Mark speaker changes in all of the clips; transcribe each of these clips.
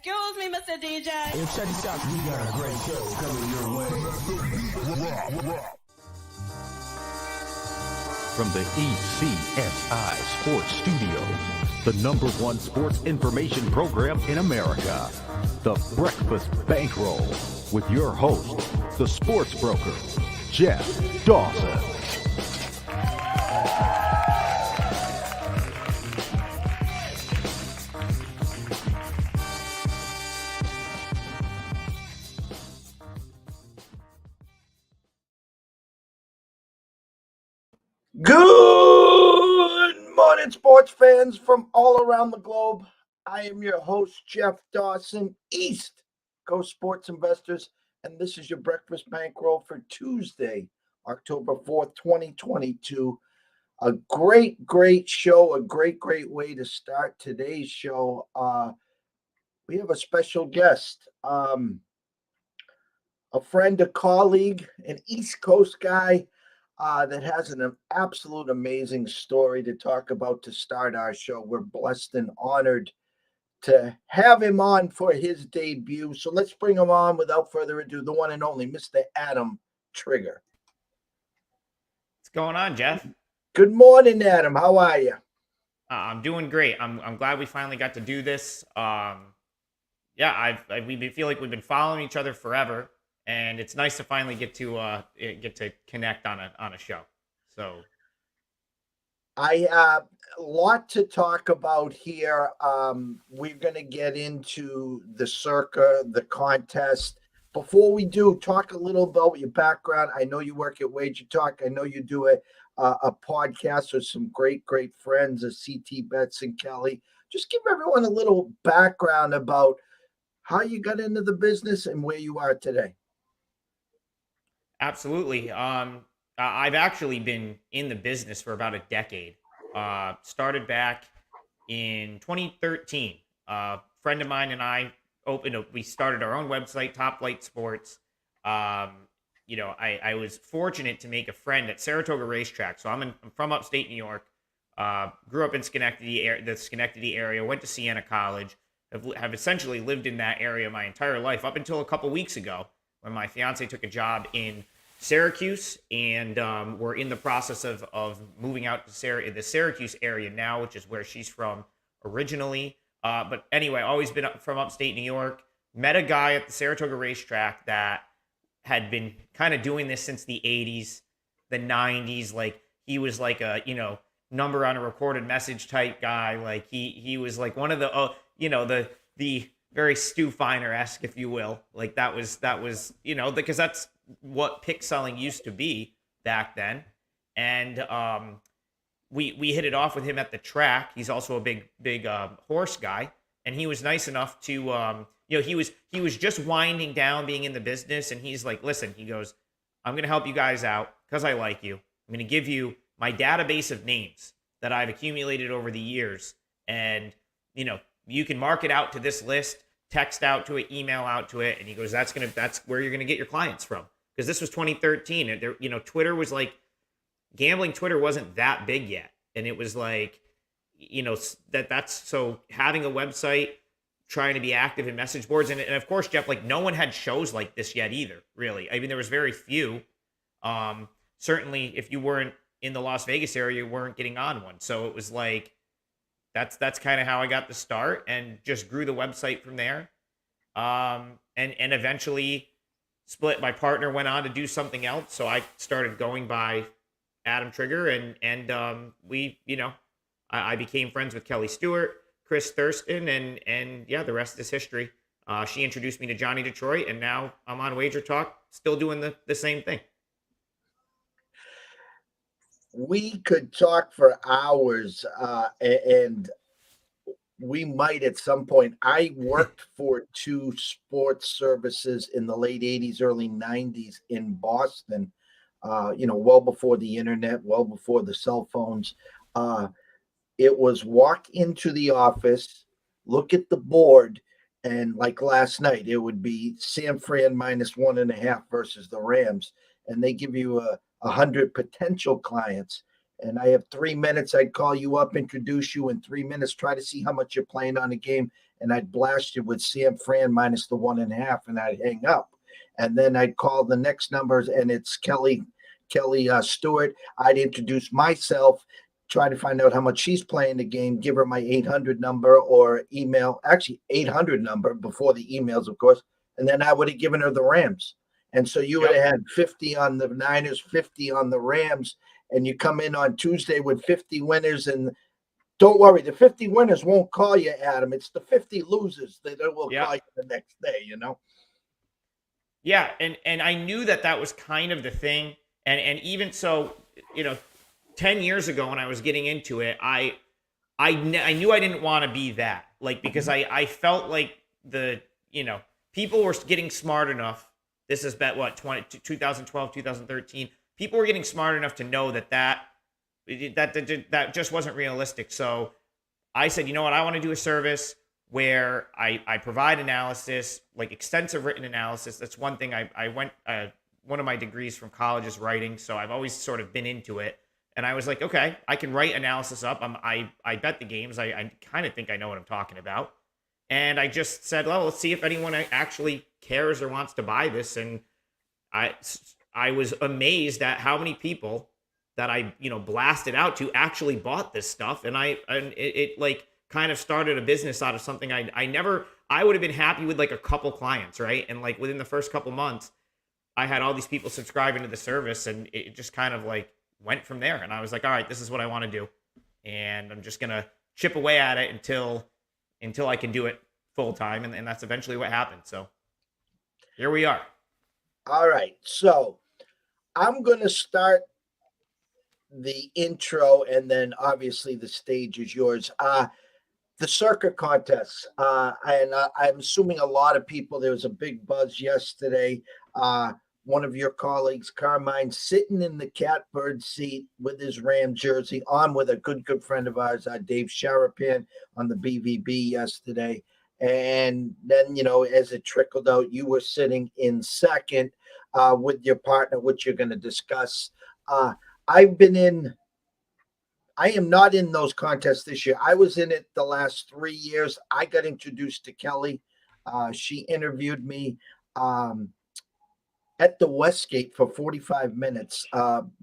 Speaker 1: Excuse me, Mr. DJ.
Speaker 2: Hey, check this out. We got a great show coming your way.
Speaker 3: From the ECSI Sports Studios, the #1 sports information program in America, the Breakfast Bankroll, with your host, the sports broker, Jeff Dawson.
Speaker 4: Good morning, sports fans from all around the globe. I am your host, Jeff Dawson, East Coast Sports Investors, and this is your Breakfast Bankroll for Tuesday, October 4th, 2022. A great show, a great way to start today's show. We have a special guest, a friend, a colleague, an East Coast guy, that has an absolute amazing story to talk about to start our show. We're blessed and honored to have him on for his debut. So let's bring him on without further ado, the one and only Mr. Adam Trigger.
Speaker 5: What's going on, Jeff?
Speaker 4: Good morning, Adam. How are you?
Speaker 5: I'm doing great. I'm glad we finally got to do this. We feel like we've been following each other forever. And it's nice to finally get to connect on a show. So,
Speaker 4: I a lot to talk about here. We're going to get into the circa, the contest. Before we do, talk a little about your background. I know you work at Wager Talk. I know you do a podcast with some great friends, CT Betts and Kelly. Just give everyone a little background about how you got into the business and where you are today.
Speaker 5: absolutely. I've actually been in the business for about a decade. Started back in 2013. A friend of mine and I we started our own website, Top Flight Sports. I was fortunate to make a friend at Saratoga Racetrack. So I'm from upstate New York. Grew up in the Schenectady area. Went to Siena College. Have essentially lived in that area my entire life up until a couple weeks ago, when my fiance took a job in Syracuse, and we're in the process of moving out to the Syracuse area now, which is where she's from originally. But anyway, always been from upstate New York. Met a guy at the Saratoga Racetrack that had been kind of doing this since the 80s, the 90s. Like, he was like a, number on a recorded message type guy. Like, he was like one of the, the very Stu Feiner-esque, if you will. Like, that was, because that's what pick selling used to be back then. And we hit it off with him at the track. He's also a big horse guy, and he was nice enough to he was just winding down being in the business, and he's like, listen, he goes, I'm going to help you guys out because I like you. I'm going to give you my database of names that I've accumulated over the years, and you can mark it out to this list, text out to it, email out to it. And he goes, that's where you're going to get your clients from. Because this was 2013. And Twitter was like, gambling Twitter wasn't that big yet. And it was like, that's so having a website, trying to be active in message boards. And of course, Jeff, like, no one had shows like this yet either, really. I mean, there was very few. Certainly if you weren't in the Las Vegas area, you weren't getting on one. So it was like, that's kind of how I got the start, and just grew the website from there. And eventually split. My partner went on to do something else, so I started going by Adam Trigger, and I became friends with Kelly Stewart, Chris Thurston, and yeah, the rest is history. She introduced me to Johnny Detroit, and now I'm on Wager Talk, still doing the same thing.
Speaker 4: We could talk for hours, and we might at some point. I worked for two sports services in the late 80s, early 90s in Boston, well before the internet, well before the cell phones. It was walk into the office, look at the board, and like last night, it would be San Fran -1.5 versus the Rams, and they give you 100 potential clients. And I have 3 minutes. I'd call you up, introduce you in 3 minutes, try to see how much you're playing on a game, and I'd blast you with Sam Fran minus the 1.5, and I'd hang up. And then I'd call the next numbers, and it's Kelly Stewart. I'd introduce myself, try to find out how much she's playing the game, give her my 800 number or email, actually 800 number before the emails, of course. And then I would have given her the Rams. And so you would have had 50 on the Niners, 50 on the Rams, and you come in on Tuesday with 50 winners. And don't worry, the 50 winners won't call you, Adam. It's the 50 losers that will call you the next day, you know?
Speaker 5: Yeah, and I knew that was kind of the thing. And even so, 10 years ago when I was getting into it, I knew I didn't want to be that. Like, because I felt like people were getting smart enough. This is 2012, 2013. People were getting smart enough to know that just wasn't realistic. So I said, you know what? I want to do a service where I provide analysis, like extensive written analysis. That's one thing I went, one of my degrees from college is writing. So I've always sort of been into it. And I was like, okay, I can write analysis up. I bet the games. I kind of think I know what I'm talking about. And I just said, well, let's see if anyone actually cares or wants to buy this. And I was amazed at how many people that I blasted out to actually bought this stuff. And it like kind of started a business out of something I would have been happy with, like a couple clients, right? And like within the first couple months, I had all these people subscribing to the service, and it just kind of like went from there. And I was like, all right, this is what I want to do, and I'm just gonna chip away at it until I can do it full time, and that's eventually what happened. So here we are.
Speaker 4: All right, so I'm gonna start the intro, and then obviously the stage is yours. The circuit contests, and I'm assuming a lot of people. There was a big buzz yesterday. One of your colleagues, Carmine, sitting in the catbird seat with his Ram jersey on with a good friend of ours, Dave Sharapan, on the BVB yesterday. And then, as it trickled out, you were sitting in second with your partner, which you're going to discuss. I am not in those contests this year. I was in it the last 3 years. I got introduced to Kelly. She interviewed me at the Westgate for 45 minutes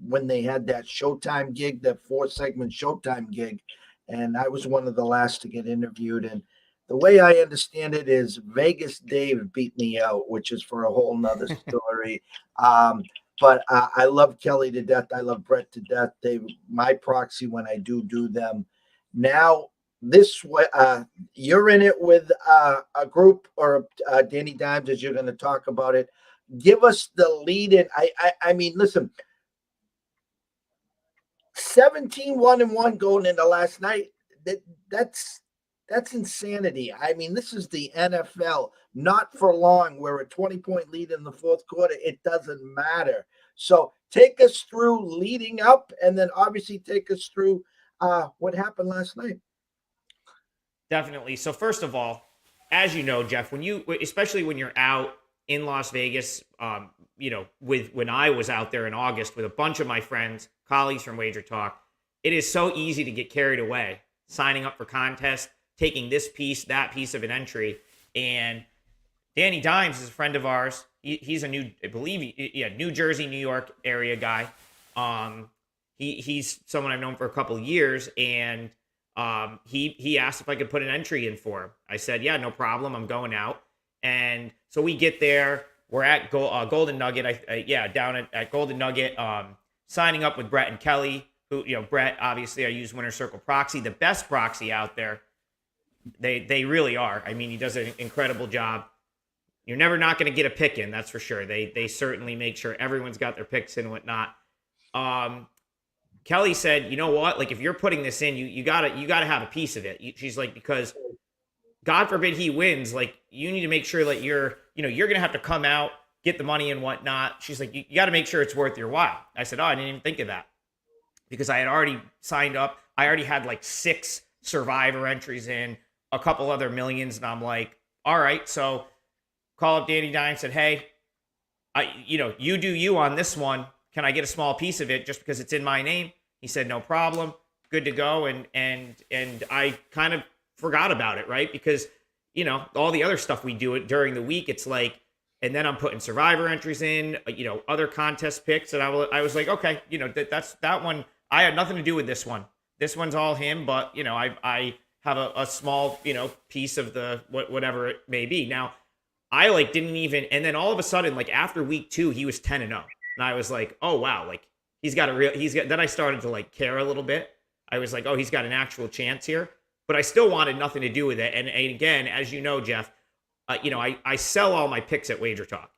Speaker 4: when they had that Showtime gig, that 4-segment Showtime gig. And I was one of the last to get interviewed. And the way I understand it is Vegas Dave beat me out, which is for a whole nother story. But I love Kelly to death. I love Brett to death. They my proxy when I do them. Now, this way, you're in it with a group or Danny Dimes, as you're going to talk about it. Give us the lead in. I mean, listen, 17-1-1 going into last night. That's insanity. I mean, this is the NFL. Not for long. We're a 20-point lead in the fourth quarter. It doesn't matter. So take us through leading up, and then obviously take us through what happened last night.
Speaker 5: Definitely. So first of all, as you know, Jeff, especially when you're out in Las Vegas, when I was out there in August with a bunch of my friends, colleagues from Wager Talk, it is so easy to get carried away, signing up for contests, taking this piece, that piece of an entry. And Danny Dimes is a friend of ours. He's a New Jersey, New York area guy. He's someone I've known for a couple of years, and he asked if I could put an entry in for him. I said, yeah, no problem. I'm going out. And so we get there. We're at Golden Nugget. Down at Golden Nugget, signing up with Brett and Kelly. Who, Brett, obviously, I use Winner Circle Proxy, the best proxy out there. They really are. I mean, he does an incredible job. You're never not going to get a pick in, that's for sure. They certainly make sure everyone's got their picks in and whatnot. Kelly said, you know what? Like, if you're putting this in, you gotta have a piece of it. She's like, because God forbid he wins, like, you need to make sure that you're going to have to come out, get the money and whatnot. She's like, you got to make sure it's worth your while. I said, oh, I didn't even think of that, because I had already signed up. I already had like 6 Survivor entries in, a couple other millions. And I'm like, all right. So call up Danny Dine, said, hey, you do you on this one. Can I get a small piece of it just because it's in my name? He said, no problem. Good to go. And I kind of forgot about it, right? Because, all the other stuff we do it during the week. It's like, and then I'm putting Survivor entries in, other contest picks. And I was like, okay, that's that one. I had nothing to do with this one. This one's all him, but I have a small, piece of the whatever it may be. Now, I didn't even, and then all of a sudden, after week 2, he was 10-0. And I was like, oh wow, then I started to care a little bit. I was like, oh, he's got an actual chance here. But I still wanted nothing to do with it. And again, as you know, Jeff, I sell all my picks at Wager Talk,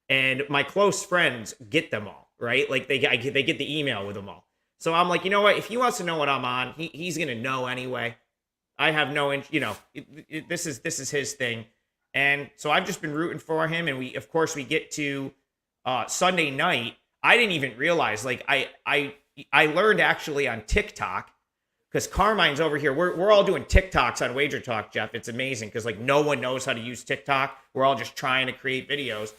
Speaker 5: and my close friends get them all, right? They get the email with them all. So I'm like, you know what? If he wants to know what I'm on, he's gonna know anyway. I have no, this is his thing, and so I've just been rooting for him. And we get to Sunday night. I didn't even realize, I learned actually on TikTok. Because Carmine's over here. We're all doing TikToks on Wager Talk, Jeff. It's amazing because no one knows how to use TikTok. We're all just trying to create videos.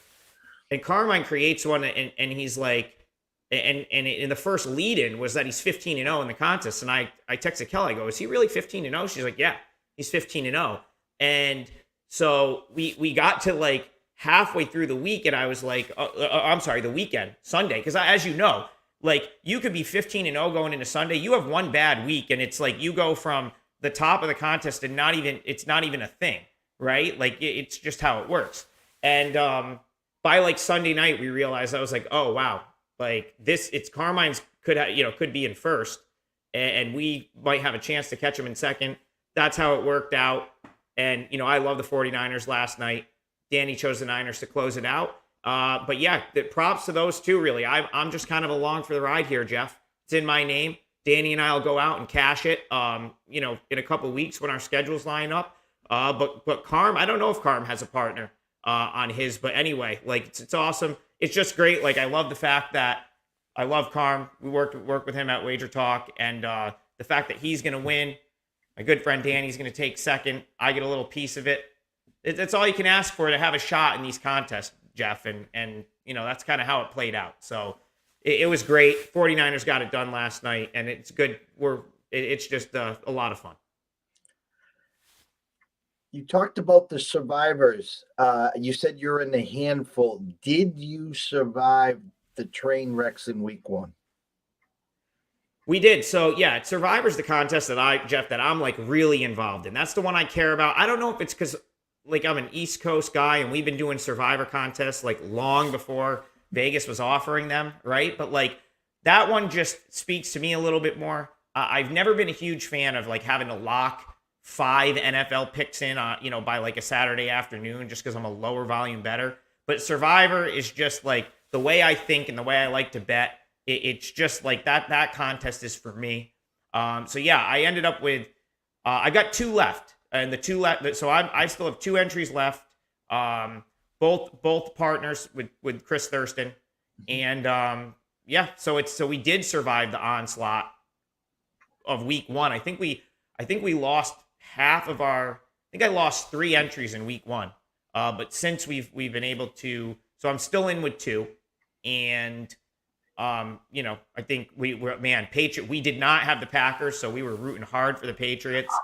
Speaker 5: And Carmine creates one, and he's like, and in the first lead-in was that he's 15-0 in the contest. And I texted Kelly, I go, is he really 15-0? She's like, yeah, he's 15-0. And so we got to halfway through the week, and I was like, I'm sorry, the weekend, Sunday. Because as you know, you could be 15-0 going into Sunday. You have one bad week, and it's you go from the top of the contest and it's not even a thing, right? It's just how it works. And by Sunday night, we realized, I was like, oh wow, it's Carmine's could be in first, and we might have a chance to catch him in second. That's how it worked out. And I love the 49ers last night. Danny chose the Niners to close it out. But yeah, the props to those two, really. I'm just kind of along for the ride here, Jeff. It's in my name. Danny and I will go out and cash it, in a couple of weeks when our schedules line up. But Carm, I don't know if Carm has a partner on his, but anyway, it's awesome. It's just great. I love the fact that I love Carm. We work with him at Wager Talk, and the fact that he's going to win. My good friend Danny's going to take second. I get a little piece of it. That's all you can ask for to have a shot in these contests, Jeff, and that's kind of how it played out. So it was great. 49ers got it done last night, and it's good. It's just a lot of fun.
Speaker 4: You talked about the survivors. You said you're in a handful. Did you survive the train wrecks in week 1?
Speaker 5: We did. So yeah, Survivor's the contest that I'm really involved in. That's the one I care about. I don't know if it's because I'm an East Coast guy, and we've been doing Survivor contests long before Vegas was offering them, right? But that one just speaks to me a little bit more. I've never been a huge fan of having to lock 5 NFL picks in, by a Saturday afternoon, just because I'm a lower volume bettor. But Survivor is just the way I think and the way I like to bet. It's just that contest is for me. So yeah, I ended up with I got 2 left. And the 2 left, so I still have 2 entries left. Both partners with Chris Thurston, and yeah. So we did survive the onslaught of week 1. I think we lost half of our. I think I lost 3 entries in week 1. But since we've been able to, so I'm still in with 2, and I think we did not have the Packers, so we were rooting hard for the Patriots.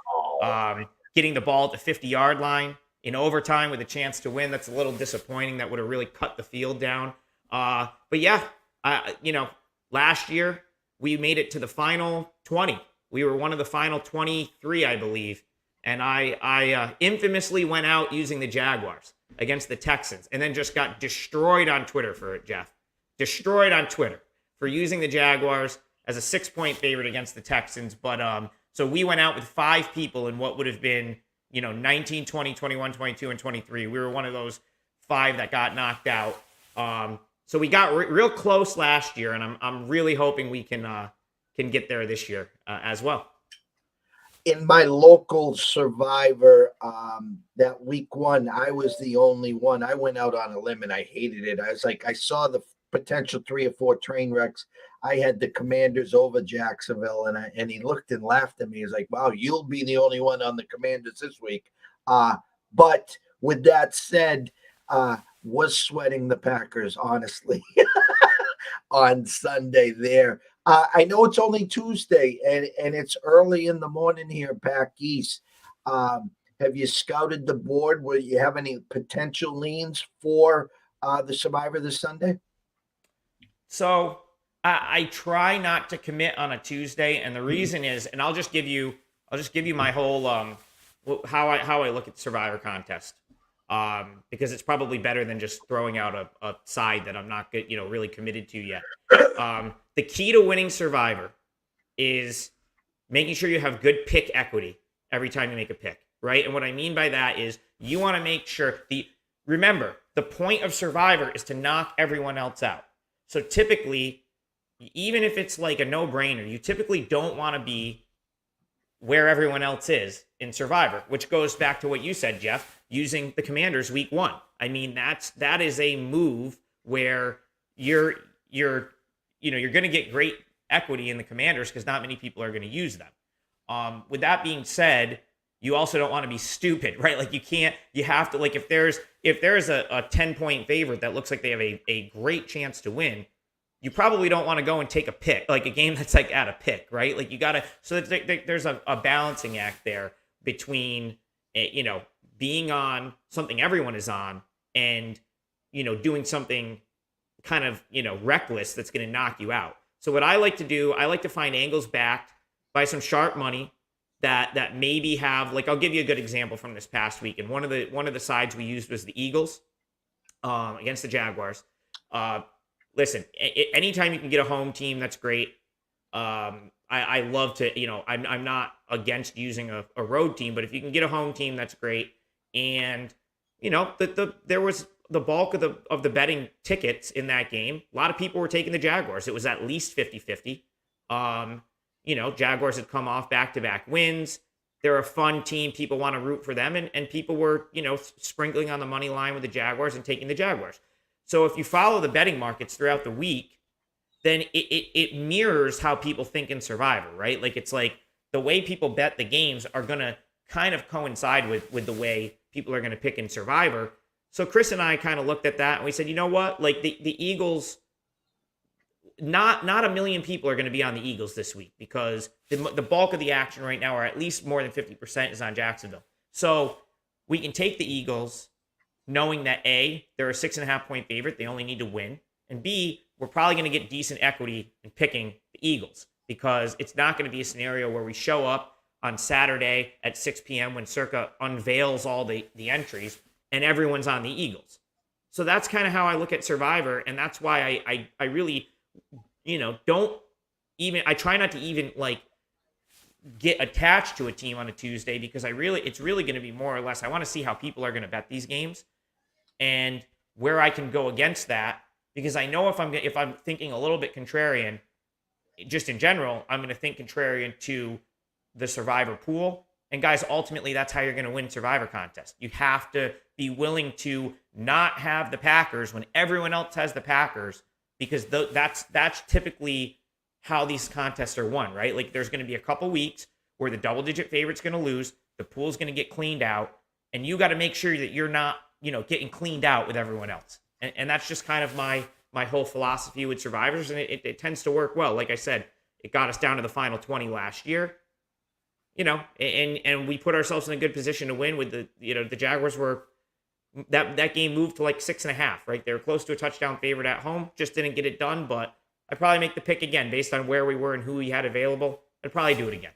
Speaker 5: Getting the ball at the 50-yard line in overtime with a chance to win. That's a little disappointing. That would have really cut the field down. But yeah, last year we made it to the final 20. We were one of the final 23, I believe. And I infamously went out using the Jaguars against the Texans, and then just got destroyed on Twitter for it, Jeff. Destroyed on Twitter for using the Jaguars as a 6-point favorite against the Texans. But so we went out with 5 people in what would have been, 19, 20, 21, 22, and 23. We were one of those 5 that got knocked out. So we got real close last year, and I'm really hoping we can get there this year as well.
Speaker 4: In my local Survivor, that week 1, I was the only one. I went out on a limb, and I hated it. I was I saw the potential 3 or 4 train wrecks. I had the Commanders over Jacksonville, and he looked and laughed at me. He's like, wow, you'll be the only one on the Commanders this week. But with that said, was sweating the Packers, honestly, on Sunday there. I know it's only Tuesday, and it's early in the morning here back east. And Have you scouted the board? Will you have any potential leans for the Survivor this Sunday?
Speaker 5: So I try not to commit on a Tuesday, and the reason is, and I'll just give you my whole how I look at the Survivor contest, because it's probably better than just throwing out a side that I'm not really committed to yet. The key to winning Survivor is making sure you have good pick equity every time you make a pick, right? And what I mean by that is you want to make sure remember, the point of Survivor is to knock everyone else out. So typically, even if it's like a no-brainer, you typically don't want to be where everyone else is in Survivor, which goes back to what you said, Jeff, using the Commanders week 1. I mean, that is a move where you're going to get great equity in the Commanders because not many people are going to use them. With that being said, you also don't want to be stupid, right? Like you have to, like, if there's a 10-point favorite that looks like they have a great chance to win, you probably don't want to go and take a pick, like a game that's like at a pick, right? Like you got to, so there's a balancing act there between, being on something everyone is on and, doing something kind of, reckless that's going to knock you out. So what I like to do, I like to find angles backed by some sharp money that maybe have, like, I'll give you a good example from this past week. And one of the sides we used was the Eagles against the Jaguars. Listen, anytime you can get a home team, that's great. I love to, I'm not against using a road team, but if you can get a home team, that's great. And, there was the bulk of the betting tickets in that game. A lot of people were taking the Jaguars. It was at least 50-50. Jaguars had come off back-to-back wins. They're a fun team. People want to root for them. And people were, sprinkling on the money line with the Jaguars and taking the Jaguars. So if you follow the betting markets throughout the week, then it mirrors how people think in Survivor, right? Like, it's like the way people bet the games are going to kind of coincide with the way people are going to pick in Survivor. So Chris and I kind of looked at that and we said, you know what? Like the Eagles, not a million people are going to be on the Eagles this week because the bulk of the action right now, or at least more than 50%, is on Jacksonville. So we can take the Eagles knowing that A, they're a 6.5-point favorite. They only need to win. And B, we're probably going to get decent equity in picking the Eagles because it's not going to be a scenario where we show up on Saturday at 6 p.m. when Circa unveils all the entries and everyone's on the Eagles. So that's kind of how I look at Survivor. And that's why I really, I try not to even like get attached to a team on a Tuesday because it's really going to be more or less, I want to see how people are going to bet these games and where I can go against that, because I know if I'm thinking a little bit contrarian, just in general, I'm going to think contrarian to the Survivor pool. And guys, ultimately, that's how you're going to win Survivor contest. You have to be willing to not have the Packers when everyone else has the Packers, because that's typically how these contests are won, right? Like, there's going to be a couple weeks where the double-digit favorite's going to lose, the pool's going to get cleaned out, and you got to make sure that you're not, getting cleaned out with everyone else. And that's just kind of my whole philosophy with Survivors, and it tends to work well. Like I said, it got us down to the final 20 last year. And we put ourselves in a good position to win with the Jaguars were, that game moved to like 6.5, right? They were close to a touchdown favorite at home, just didn't get it done, but I'd probably make the pick again based on where we were and who we had available. I'd probably do it again.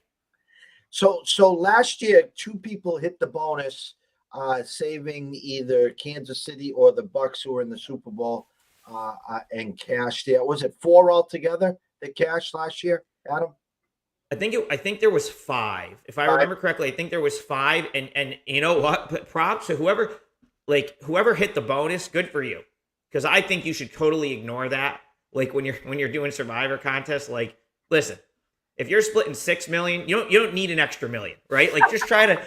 Speaker 4: So last year, 2 people hit the bonus, saving either Kansas City or the Bucks, who were in the Super Bowl, and cashed there. Was it 4 altogether that cashed last year, Adam?
Speaker 5: I think there was 5. If I remember correctly, I think there was 5. And you know what? But props to whoever hit the bonus, good for you. Because I think you should totally ignore that. Like when you're doing Survivor contests, like, listen, if you're splitting $6 million, you don't need an extra $1 million, right? Like, just try to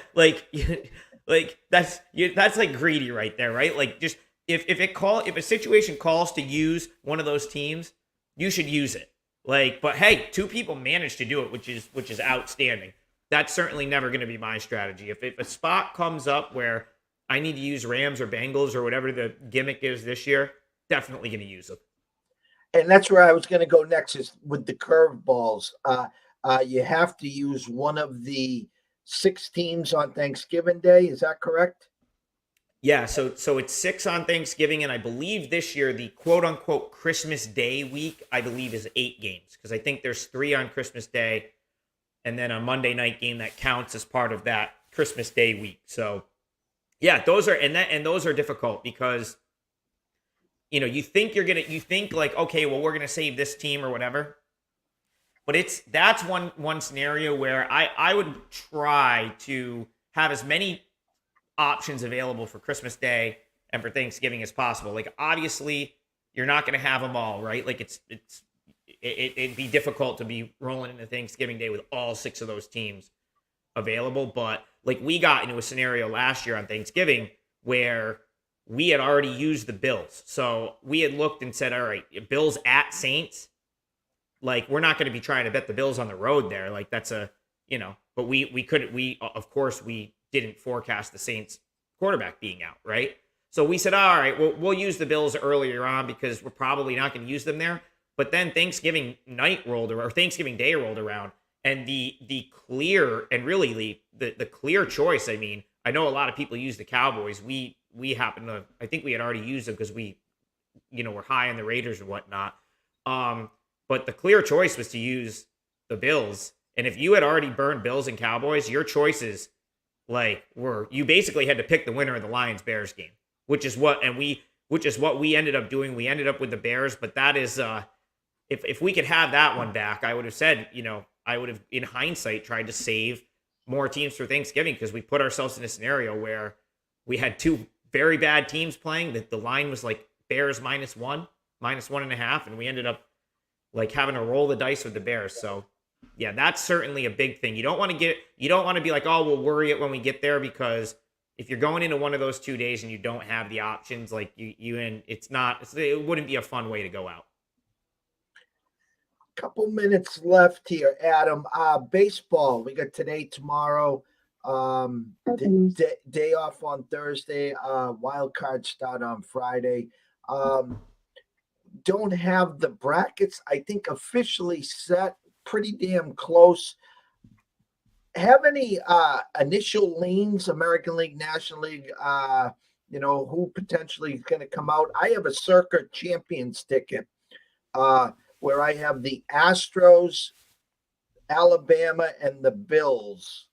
Speaker 5: that's like greedy right there, right? Like, just if a situation calls to use one of those teams, you should use it. Like, but hey, 2 people managed to do it, which is outstanding. That's certainly never going to be my strategy. If a spot comes up where I need to use Rams or Bengals or whatever the gimmick is this year, definitely going to use them.
Speaker 4: And that's where I was going to go next, is with the curveballs. You have to use one of the 6 teams on Thanksgiving Day. Is that correct?
Speaker 5: Yeah, so it's 6 on Thanksgiving, and I believe this year the quote unquote Christmas Day week, I believe, is 8 games, because I think there's 3 on Christmas Day, and then a Monday night game that counts as part of that Christmas Day week. So yeah, those are difficult because you think like, okay, well, we're gonna save this team or whatever. But that's one scenario where I would try to have as many options available for Christmas Day and for Thanksgiving as possible. Like, obviously, you're not going to have them all, right? Like, it'd be difficult to be rolling into Thanksgiving Day with all 6 of those teams available. But like, we got into a scenario last year on Thanksgiving where we had already used the Bills. So we had looked and said, all right, Bills at Saints. Like, we're not going to be trying to bet the Bills on the road there. Like, that's but we of course we didn't forecast the Saints quarterback being out, right? So we said, all right, we'll use the Bills earlier on because we're probably not going to use them there. But then Thanksgiving night rolled around, or Thanksgiving Day rolled around, and the clear, and really the clear choice. I mean, I know a lot of people use the Cowboys. We happen to, I think we had already used them because we, were high on the Raiders and whatnot. But the clear choice was to use the Bills. And if you had already burned Bills and Cowboys, your choices you basically had to pick the winner of the Lions-Bears game, which is what we ended up doing. We ended up with the Bears, but that is if we could have that one back, I would have said, I would have, in hindsight, tried to save more teams for Thanksgiving, because we put ourselves in a scenario where we had 2 very bad teams playing, that the line was like Bears -1, -1.5, and we ended up like having to roll the dice with the Bears. So yeah, that's certainly a big thing. You don't want to be like, oh, we'll worry it when we get there, because if you're going into one of those 2 days and you don't have the options, like it wouldn't be a fun way to go out.
Speaker 4: Couple minutes left here, Adam. Baseball. We got today, tomorrow. Day off on Thursday. Wild card start on Friday. Don't have the brackets, I think, officially set. Pretty damn close. Have any initial leans, American League, National League, who potentially is going to come out? I have a Circa Champions ticket where I have the Astros, Alabama, and the Bills.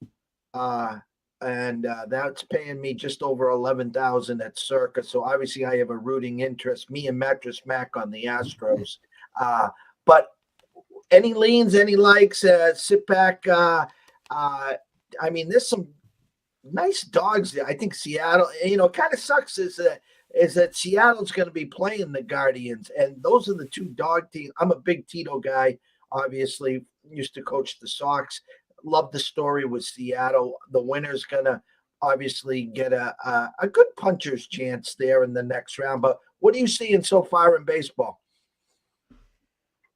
Speaker 4: And that's paying me just over 11,000 at Circa. So obviously I have a rooting interest, me and Mattress Mac, on the Astros. But any leans, any likes, sit back. I mean, there's some nice dogs there. I think Seattle, kind of sucks is that Seattle's going to be playing the Guardians, and those are the 2 dog teams. I'm a big Tito guy, obviously, used to coach the Sox. Love the story with Seattle. The winner's going to obviously get a good puncher's chance there in the next round. But what are you seeing so far in baseball?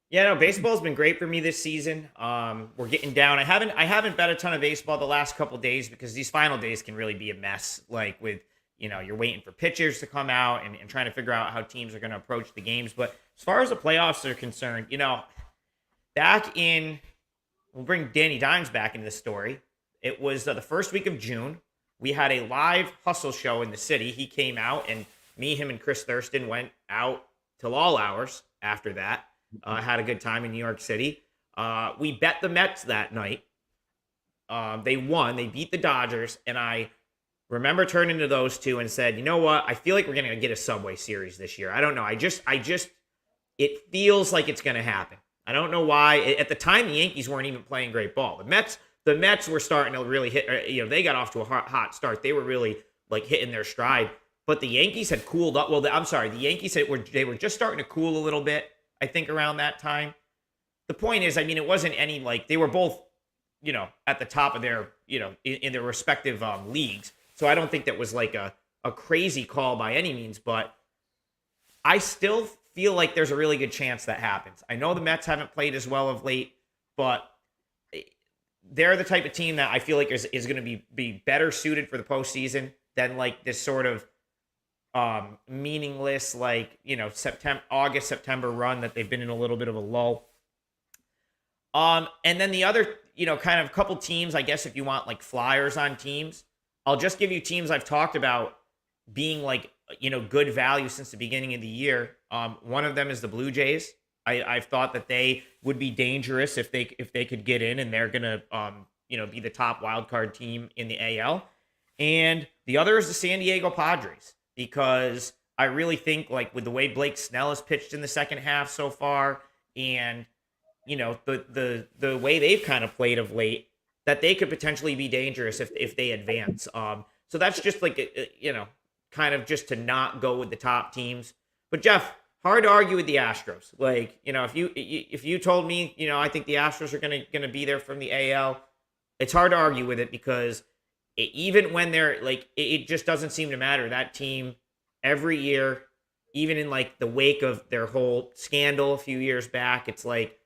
Speaker 5: Yeah, no, baseball's been great for me this season. We're getting down. I haven't bet a ton of baseball the last couple of days, because these final days can really be a mess. Like, with, you're waiting for pitchers to come out and trying to figure out how teams are going to approach the games. But as far as the playoffs are concerned, we'll bring Danny Dimes back into the story. It was the first week of June. We had a live hustle show in the city. He came out, and him and Chris Thurston went out till all hours after that. Had a good time in New York City. We bet the Mets that night. They won. They beat the Dodgers. And I remember turning to those 2 and said, you know what? I feel like we're going to get a Subway Series this year. I don't know. It feels like it's going to happen. I don't know why. At the time, the Yankees weren't even playing great ball. The Mets were starting to really hit, they got off to a hot start. They were really like hitting their stride. But the Yankees had cooled up. Well, the Yankees they were just starting to cool a little bit, I think, around that time. The point is, I mean, it wasn't any, like, they were both, at the top of their, in their respective leagues. So I don't think that was like a crazy call by any means, but I still feel like there's a really good chance that happens. I know the Mets haven't played as well of late, but they're the type of team that I feel like is going to be better suited for the postseason than like this sort of meaningless, like, August, September run that they've been in a little bit of a lull. And then the other, kind of a couple teams, I guess, if you want like flyers on teams, I'll just give you teams I've talked about being like, good value since the beginning of the year. One of them is the Blue Jays. I've thought that they would be dangerous if they could get in, and they're gonna be the top wild card team in the AL. And the other is the San Diego Padres, because I really think, like, with the way Blake Snell has pitched in the second half so far, and the way they've kind of played of late, that they could potentially be dangerous if they advance. So that's just like kind of just to not go with the top teams. But Jeff, hard to argue with the Astros. Like, if you told me, I think the Astros are gonna be there from the AL, it's hard to argue with it, because even when they're like, it just doesn't seem to matter. That team every year, even in like the wake of their whole scandal a few years back, it's like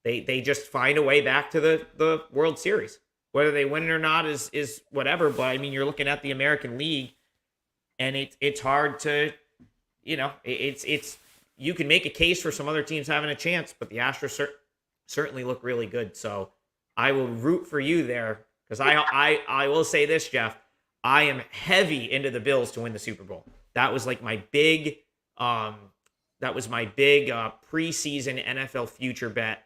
Speaker 5: they just find a way back to the World Series. Whether they win it or not is whatever. But I mean, you're looking at the American League, and it's hard to, it's you can make a case for some other teams having a chance, but the Astros certainly look really good. So I will root for you there, because I will say this, Jeff, I am heavy into the Bills to win the Super Bowl. That was like my big preseason NFL future bet.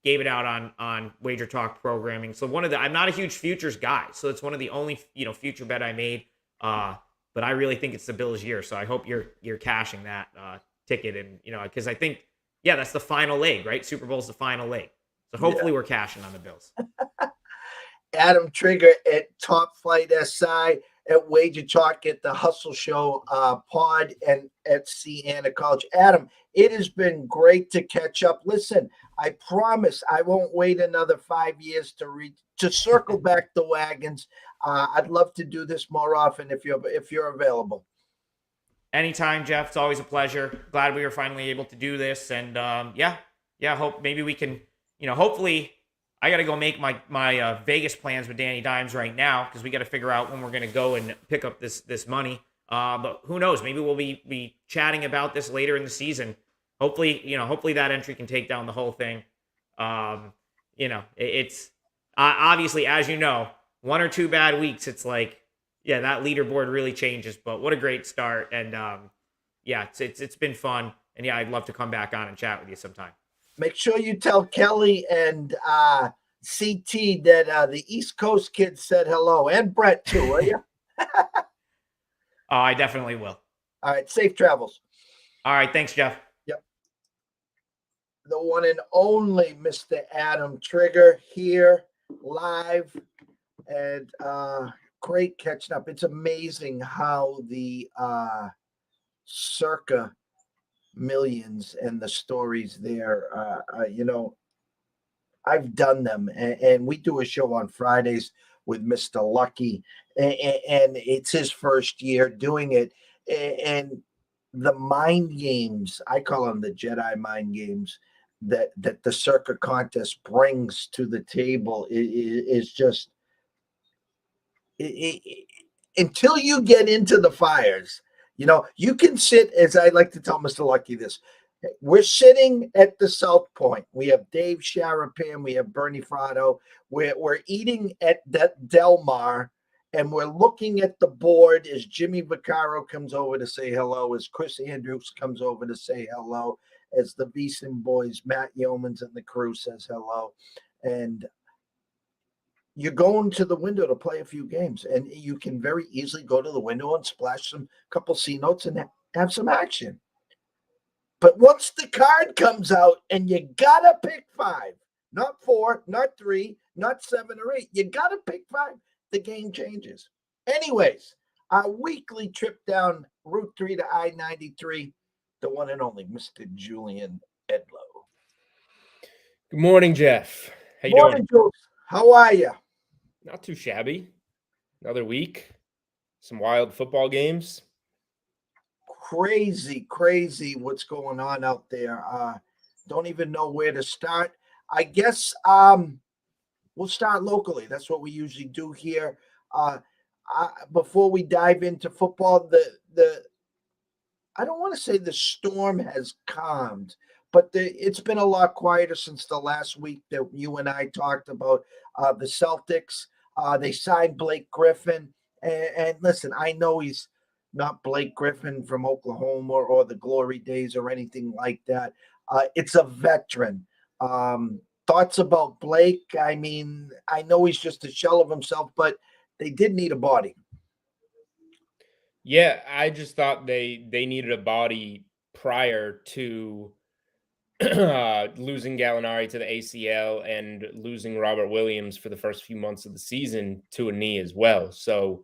Speaker 5: Gave it out on Wager Talk programming. So I'm not a huge futures guy, so it's one of the only future bet I made. But I really think it's the Bills' year, so I hope you're cashing that ticket, and because I think that's the final leg, right? Super Bowl's the final leg, so hopefully we're cashing on the Bills.
Speaker 4: Adam Trigger at Top Flight SI, at Wager Talk, at the Hustle Show pod, and at Siena College. Adam, it has been great to catch up. Listen, I promise I won't wait another 5 years to circle back the wagons. I'd love to do this more often if you're available.
Speaker 5: Anytime, Jeff. It's always a pleasure. Glad we were finally able to do this, and hope maybe we can. Hopefully, I got to go make my Vegas plans with Danny Dimes right now, because we got to figure out when we're going to go and pick up this money. But who knows? Maybe we'll be chatting about this later in the season. Hopefully that entry can take down the whole thing. It's obviously, as you know, 1 or 2 bad weeks, it's like, that leaderboard really changes. But what a great start, and it's been fun, and I'd love to come back on and chat with you sometime.
Speaker 4: Make sure you tell Kelly and CT that the East Coast kids said hello, and Brett too, will you?
Speaker 5: Oh, I definitely will.
Speaker 4: All right, safe travels.
Speaker 5: All right, thanks, Jeff.
Speaker 4: Yep. The one and only Mr. Adam Trigger here live, and great catching up. It's amazing how the circa millions and the stories there, I've done them, and we do a show on Fridays with Mr. Lucky, and it's his first year doing it, and the mind games, I call them the Jedi mind games, that the circa contest brings to the table is just until you get into the fires. You can sit, as I like to tell Mr. Lucky this. We're sitting at the South Point. We have Dave Sharapan. We have Bernie Fratto. We're eating at Del Mar, and we're looking at the board as Jimmy Vaccaro comes over to say hello, as Chris Andrews comes over to say hello, as the Beeson boys, Matt Yeomans and the crew says hello. And you're going to the window to play a few games, and you can very easily go to the window and splash some couple C notes and have some action. But once the card comes out and you gotta pick 5, not 4, not 3, not 7 or 8, you gotta pick 5, the game changes. Anyways, our weekly trip down Route 3 to I-93, the one and only Mr. Julian Edlow.
Speaker 1: Good morning, Jeff. How you
Speaker 4: Morning,
Speaker 1: doing?
Speaker 4: Jules. How are you?
Speaker 1: Not too shabby. Another week. Some wild football games.
Speaker 4: Crazy what's going on out there. Don't even know where to start. I guess we'll start locally. That's what we usually do here. Before we dive into football, the I don't want to say the storm has calmed, but it's been a lot quieter since the last week that you and I talked about the Celtics. They signed Blake Griffin. And listen, I know he's not Blake Griffin from Oklahoma or the glory days or anything like that. It's a veteran. Thoughts about Blake? I mean, I know he's just a shell of himself, but they did need a body.
Speaker 1: Yeah, I just thought they needed a body prior to losing Gallinari to the ACL and losing Robert Williams for the first few months of the season to a knee as well. So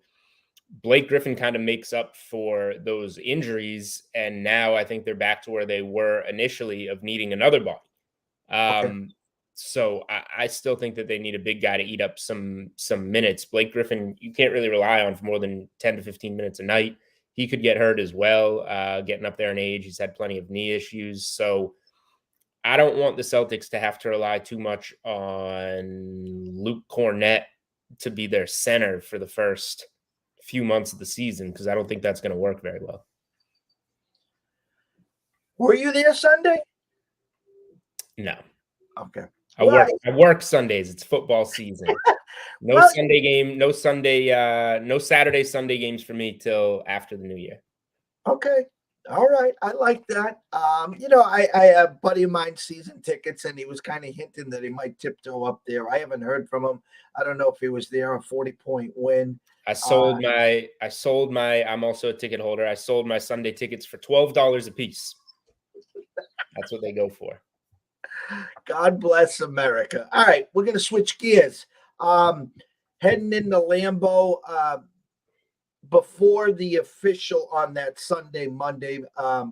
Speaker 1: Blake Griffin kind of makes up for those injuries, and now I think they're back to where they were initially of needing another body.
Speaker 4: Okay.
Speaker 1: So I still think that they need a big guy to eat up some minutes. Blake Griffin, you can't really rely on for more than 10 to 15 minutes a night. He could get hurt as well, getting up there in age. He's had plenty of knee issues. So I don't want the Celtics to have to rely too much on Luke Cornett to be their center for the first few months of the season, because I don't think that's going to work very well.
Speaker 4: Were you there Sunday?
Speaker 1: No.
Speaker 4: Okay.
Speaker 1: I work Sundays. It's football season. No
Speaker 4: Well,
Speaker 1: Sunday game, no Saturday, Sunday games for me till after the new year.
Speaker 4: Okay. All right. I like that. I a buddy of mine season tickets, and he was kind of hinting that he might tiptoe up there. I haven't heard from him. I don't know if he was there, a 40-point win.
Speaker 1: I'm also a ticket holder. I sold my Sunday tickets for $12 a piece. That's what they go for.
Speaker 4: God bless America. All right, we're going to switch gears. Heading into Lambeau, before the official on that Sunday, Monday,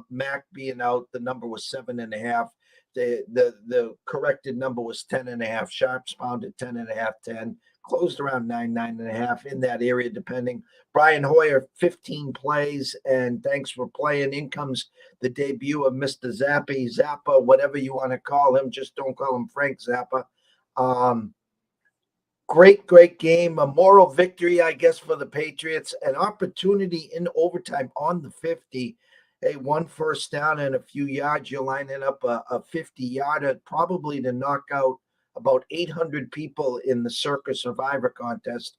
Speaker 4: Mac being out, the number was 7.5. The corrected number was 10.5. Sharps found at 10.5, 10. Closed around 9.5 in that area, depending. Brian Hoyer, 15 plays, and thanks for playing. In comes the debut of Mr. Zappa, whatever you want to call him. Just don't call him Frank Zappa. Great game. A moral victory, I guess, for the Patriots. An opportunity in overtime on the 50. Hey, one first down and a few yards. You're lining up a 50-yarder, probably to knock out about 800 people in the Circus Survivor contest.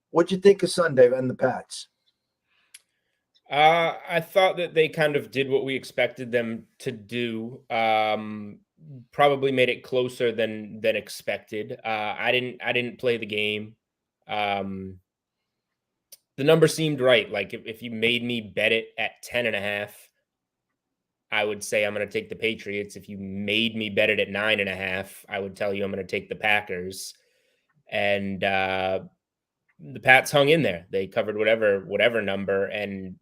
Speaker 4: What'd you think of Sunday and the Pats?
Speaker 1: I thought that they kind of did what we expected them to do. Probably made it closer than expected. I didn't play the game. The number seemed right. Like if you made me bet it at 10.5, I would say I'm going to take the Patriots. If you made me bet it at 9.5, I would tell you I'm going to take the Packers. And the Pats hung in there. They covered whatever number, and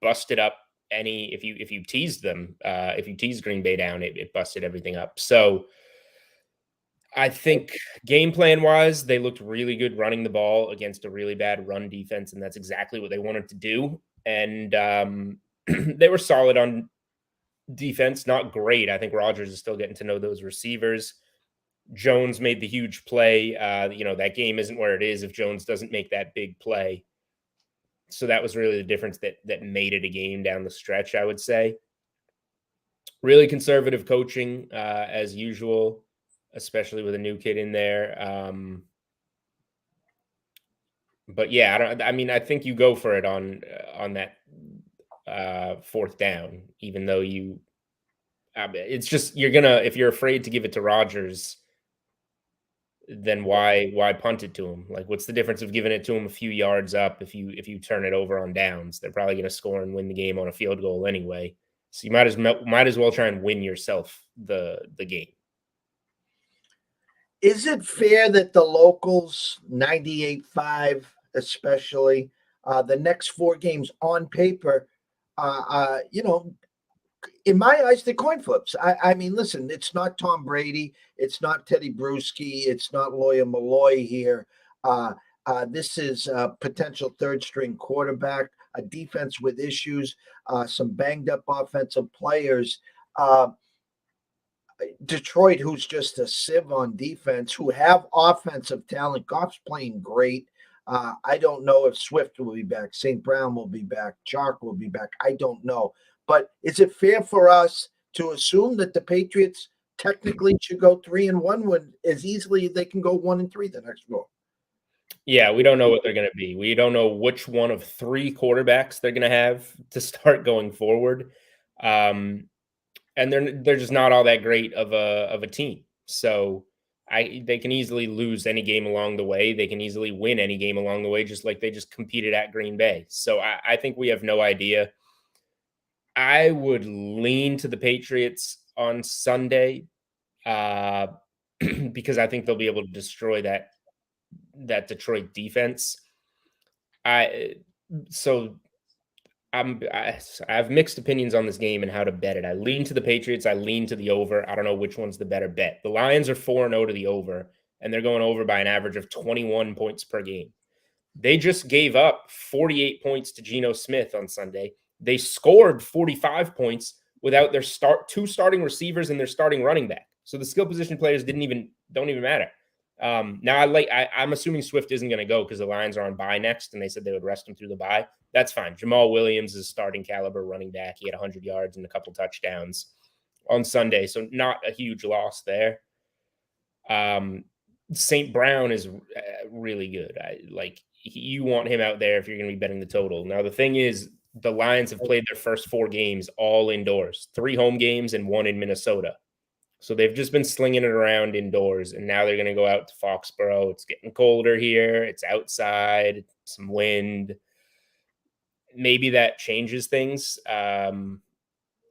Speaker 1: busted up any. If you teased them, if you teased Green Bay down, it busted everything up. So I think game plan wise, they looked really good running the ball against a really bad run defense, and that's exactly what they wanted to do. And they were solid on defense, not great. I think Rodgers is still getting to know those receivers. Jones made the huge play. That game isn't where it is if Jones doesn't make that big play. So that was really the difference that made it a game down the stretch, I would say. Really conservative coaching, as usual, especially with a new kid in there. But yeah, I think you go for it on that fourth down, even though it's just, if you're afraid to give it to Rodgers, then why punt it to him? Like, what's the difference of giving it to him a few yards up if you turn it over on downs? They're probably going to score and win the game on a field goal anyway. So you might as well try and win yourself the game.
Speaker 4: Is it fair that the locals, 98.5 especially, the next 4 games on paper, in my eyes, the coin flips. I mean, listen, it's not Tom Brady. It's not Teddy Bruschi. It's not Lawyer Malloy here. This is a potential third-string quarterback, a defense with issues, some banged-up offensive players. Detroit, who's just a sieve on defense, who have offensive talent. Goff's playing great. I don't know if Swift will be back. St. Brown will be back. Chark will be back. I don't know. But is it fair for us to assume that the Patriots technically should go 3-1 when as easily as they can go 1-3 the next go?
Speaker 1: Yeah, we don't know what they're going to be. We don't know which one of three quarterbacks they're going to have to start going forward, and they're just not all that great of a team. So they can easily lose any game along the way. They can easily win any game along the way, just like they just competed at Green Bay. So I think we have no idea. I would lean to the Patriots on Sunday because I think they'll be able to destroy that Detroit defense. I so I have mixed opinions on this game and how to bet it. I lean to the Patriots. I lean to the over. I don't know which one's the better bet. The Lions are 4-0 to the over, and they're going over by an average of 21 points per game. They just gave up 48 points to Geno Smith on Sunday. They scored 45 points without their two starting receivers and their starting running back. So the skill position players don't even matter. Now I'm assuming Swift isn't going to go because the Lions are on bye next, and they said they would rest him through the bye. That's fine. Jamal Williams is starting caliber running back. He had 100 yards and a couple touchdowns on Sunday, so not a huge loss there. St. Brown is really good. You want him out there if you're going to be betting the total. Now the thing is, the Lions have played their first 4 games all indoors, 3 home games and 1 in Minnesota. So they've just been slinging it around indoors, and now they're going to go out to Foxborough. It's getting colder here. It's outside, some wind. Maybe that changes things, and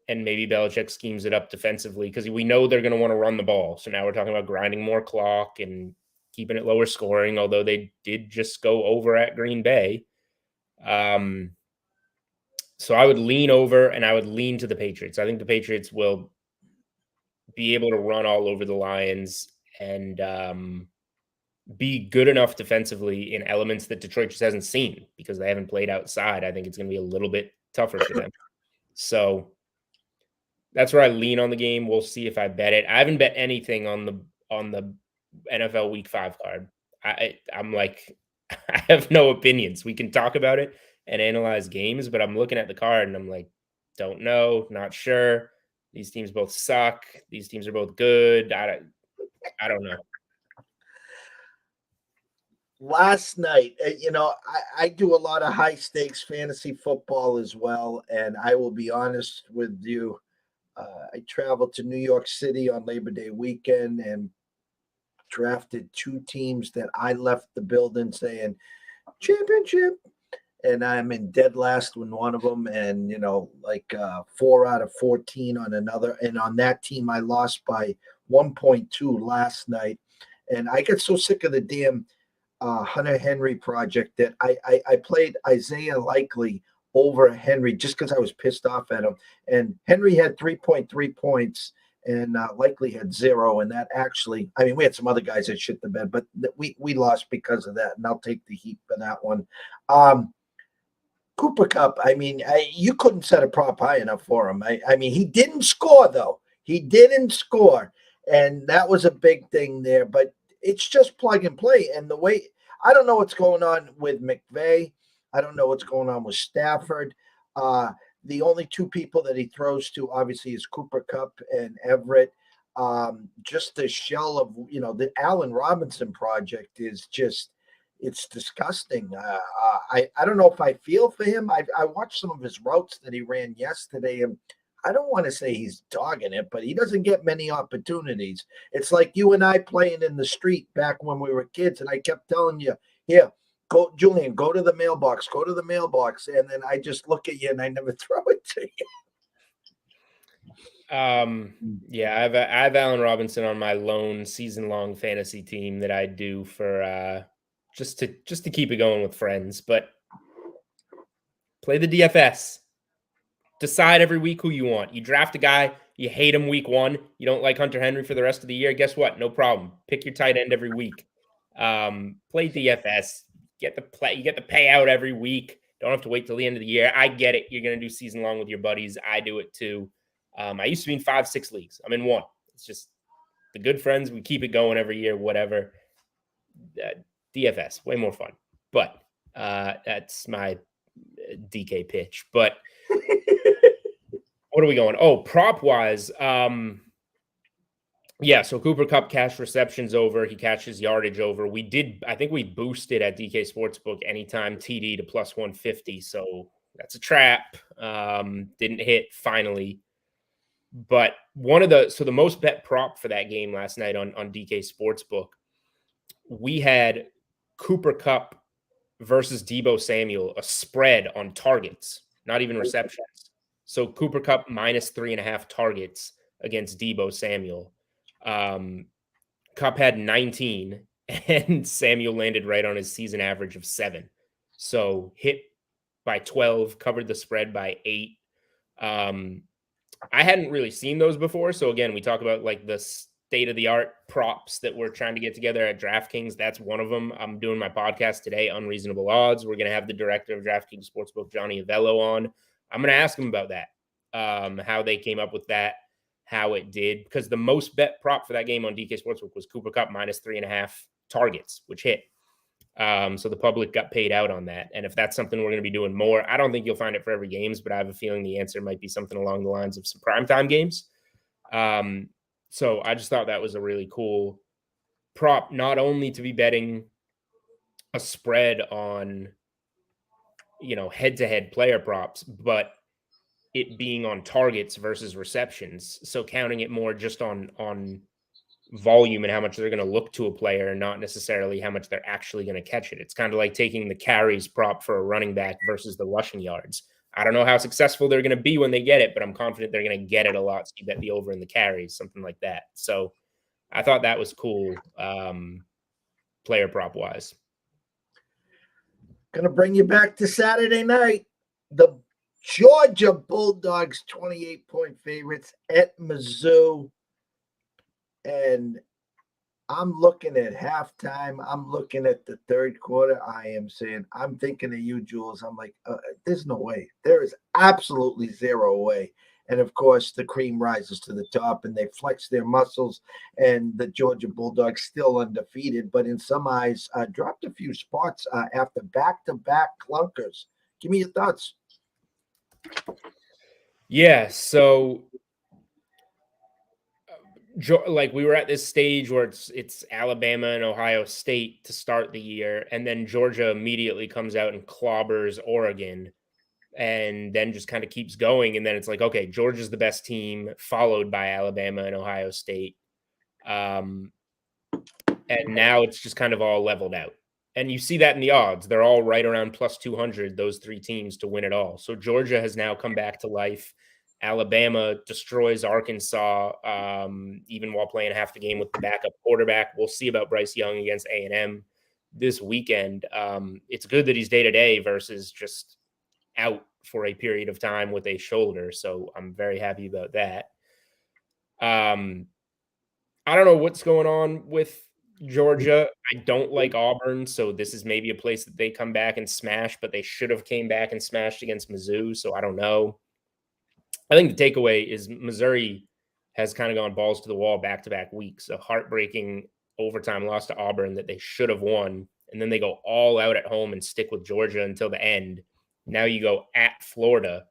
Speaker 1: maybe Belichick schemes it up defensively because we know they're going to want to run the ball. So now we're talking about grinding more clock and keeping it lower scoring, although they did just go over at Green Bay. So I would lean over, and I would lean to the Patriots. I think the Patriots will be able to run all over the Lions and be good enough defensively in elements that Detroit just hasn't seen because they haven't played outside. I think it's going to be a little bit tougher for them. So that's where I lean on the game. We'll see if I bet it. I haven't bet anything on the NFL Week 5 card. I'm like, I have no opinions. We can talk about it and analyze games, but I'm looking at the card and I'm like, don't know, not sure. These teams both suck. These teams are both good. I don't know.
Speaker 4: Last night, I do a lot of high stakes fantasy football as well. And I will be honest with you. I traveled to New York City on Labor Day weekend and drafted 2 teams that I left the building saying championship. And I'm in dead last with one of them, and 4 out of 14 on another. And on that team, I lost by 1.2 last night. And I get so sick of the damn Hunter Henry project that I played Isaiah Likely over Henry just because I was pissed off at him. And Henry had 3.3 points, and Likely had 0. And that actually, we had some other guys that shit the bed, but we lost because of that. And I'll take the heat for that one. Cooper Kupp, you couldn't set a prop high enough for him. He didn't score, though. He didn't score. And that was a big thing there. But it's just plug and play. And the way – I don't know what's going on with McVay. I don't know what's going on with Stafford. The only 2 people that he throws to, obviously, is Cooper Kupp and Everett. Just the shell of, the Allen Robinson project is just – it's disgusting. I don't know if I feel for him. I watched some of his routes that he ran yesterday, and I don't want to say he's dogging it, but he doesn't get many opportunities. It's like you and I playing in the street back when we were kids, and I kept telling you, here, go, Julian, go to the mailbox, and then I just look at you and I never throw it to you.
Speaker 1: Yeah, I have Allen Robinson on my lone season-long fantasy team that I do for just to keep it going with friends. But play the DFS. Decide every week who you want. You draft a guy, you hate him week 1, you don't like Hunter Henry for the rest of the year. Guess what? No problem. Pick your tight end every week. Play DFS. You get the payout every week. Don't have to wait till the end of the year. I get it. You're gonna do season long with your buddies. I do it too. I used to be in 5-6 leagues. I'm in 1. It's just the good friends. We keep it going every year, whatever. DFS, way more fun. But that's my DK pitch. But what are we going? Oh, prop wise. Yeah, so Cooper Cup cash receptions over. He catches yardage over. I think we boosted at DK Sportsbook anytime TD to plus 150. So that's a trap. Didn't hit finally. But the most bet prop for that game last night on DK Sportsbook, we had Cooper Cup versus Deebo Samuel, a spread on targets, not even receptions. So Cooper Cup minus 3.5 targets against Deebo Samuel. Cup had 19 and Samuel landed right on his season average of 7. So hit by 12, covered the spread by 8. I hadn't really seen those before. So again, we talk about like the state-of-the-art props that we're trying to get together at DraftKings. That's one of them. I'm doing my podcast today, Unreasonable Odds. We're going to have the director of DraftKings Sportsbook, Johnny Avello, on. I'm going to ask him about that, how they came up with that, how it did. Because the most bet prop for that game on DK Sportsbook was Cooper Cup minus 3.5 targets, which hit. So the public got paid out on that. And if that's something we're going to be doing more, I don't think you'll find it for every games, but I have a feeling the answer might be something along the lines of some primetime games. So I just thought that was a really cool prop, not only to be betting a spread on, head-to-head player props, but it being on targets versus receptions. So counting it more just on volume and how much they're going to look to a player and not necessarily how much they're actually going to catch it. It's kind of like taking the carries prop for a running back versus the rushing yards. I don't know how successful they're going to be when they get it, but I'm confident they're going to get it a lot. So you bet the over in the carries, something like that. So I thought that was cool, player prop wise.
Speaker 4: Going to bring you back to Saturday night. The Georgia Bulldogs, 28-point favorites at Mizzou. And I'm looking at halftime. I'm looking at the third quarter. I'm thinking of you, Jules. I'm like, there's no way. There is absolutely zero way. And of course, the cream rises to the top and they flex their muscles. And the Georgia Bulldogs still undefeated, but in some eyes, dropped a few spots after back-to-back clunkers. Give me your thoughts.
Speaker 1: Yeah, so like we were at this stage where it's Alabama and Ohio State to start the year, and then Georgia immediately comes out and clobbers Oregon, and then just kind of keeps going. And then it's like, okay, Georgia's the best team, followed by Alabama and Ohio State. And now it's just kind of all leveled out. And you see that in the odds. They're all right around plus 200, those three teams to win it all. So Georgia has now come back to life. Alabama destroys Arkansas, even while playing half the game with the backup quarterback. We'll see about Bryce Young against A&M this weekend. It's good that he's day-to-day versus just out for a period of time with a shoulder. So I'm very happy about that. I don't know what's going on with Georgia. I don't like Auburn, so this is maybe a place that they come back and smash, but they should have came back and smashed against Mizzou, so I don't know. I think the takeaway is Missouri has kind of gone balls to the wall back-to-back weeks. A heartbreaking overtime loss to Auburn that they should have won, and then they go all out at home and stick with Georgia until the end. Now you go at Florida.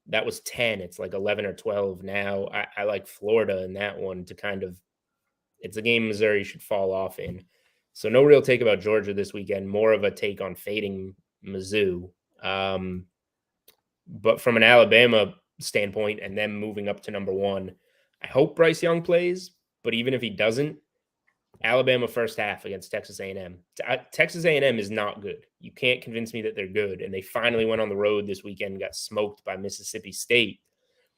Speaker 1: That was 10. It's like 11 or 12 now. I like Florida in that one to kind of – it's a game Missouri should fall off in. So no real take about Georgia this weekend, more of a take on fading Mizzou. But from an Alabama standpoint and then moving up to number one, I hope Bryce Young plays, but even if he doesn't, Alabama first half against Texas A&M. Texas A&M is not good. You can't convince me that they're good. And they finally went on the road this weekend and got smoked by Mississippi State.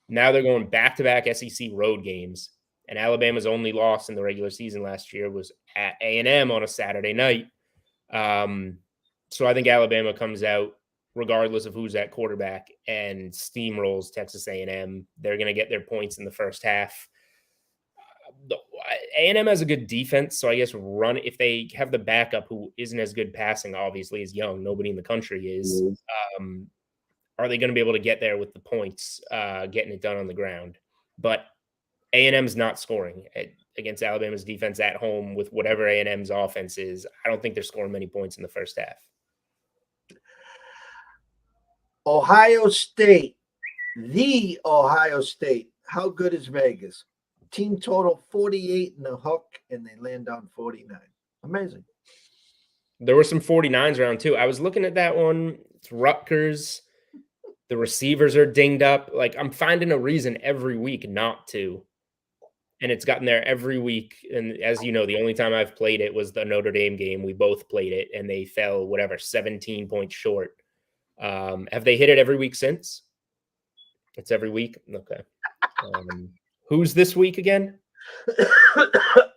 Speaker 1: Now they're going back-to-back SEC road games. And Alabama's only loss in the regular season last year was at A&M on a Saturday night. So I think Alabama comes out regardless of who's at quarterback and steamrolls Texas A&M. They're going to get their points in the first half. A&M has a good defense, so I guess if they have the backup who isn't as good passing, obviously, as Young, nobody in the country is, are they going to be able to get there with the points, getting it done on the ground? But A&M's not scoring against Alabama's defense at home with whatever A&M's offense is. I don't think they're scoring many points in the first half.
Speaker 4: Ohio State The Ohio State. How good is Vegas? Team total 48 and a hook, and they land on 49. Amazing.
Speaker 1: There were some 49s around too. I was looking at that one. It's Rutgers. The receivers are dinged up. Like, I'm finding a reason every week not to. And it's gotten there every week. And as you know, the only time I've played it was the Notre Dame game. We both played it, and they fell, 17 points short. Have they hit it every week since? It's every week? Okay. Who's this week again?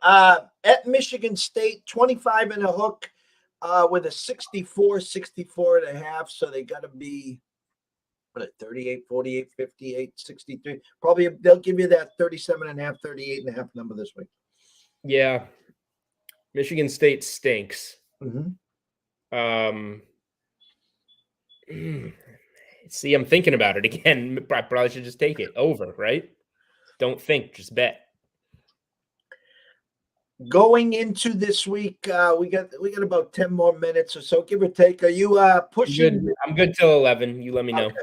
Speaker 4: At Michigan State, 25 and a hook with a 64, 64 and a half. So they got to be 38, 48, 58, 63. Probably they'll give you that 37 and a half, 38 and a half number this week.
Speaker 1: Yeah. Michigan State stinks.
Speaker 4: Mm-hmm.
Speaker 1: See, I'm thinking about it again. I probably should just take it over, right? Don't think, just bet.
Speaker 4: Going into this week, we got about 10 more minutes or so, give or take. Are you pushing?
Speaker 1: I'm good till 11. You let me know.
Speaker 4: Okay.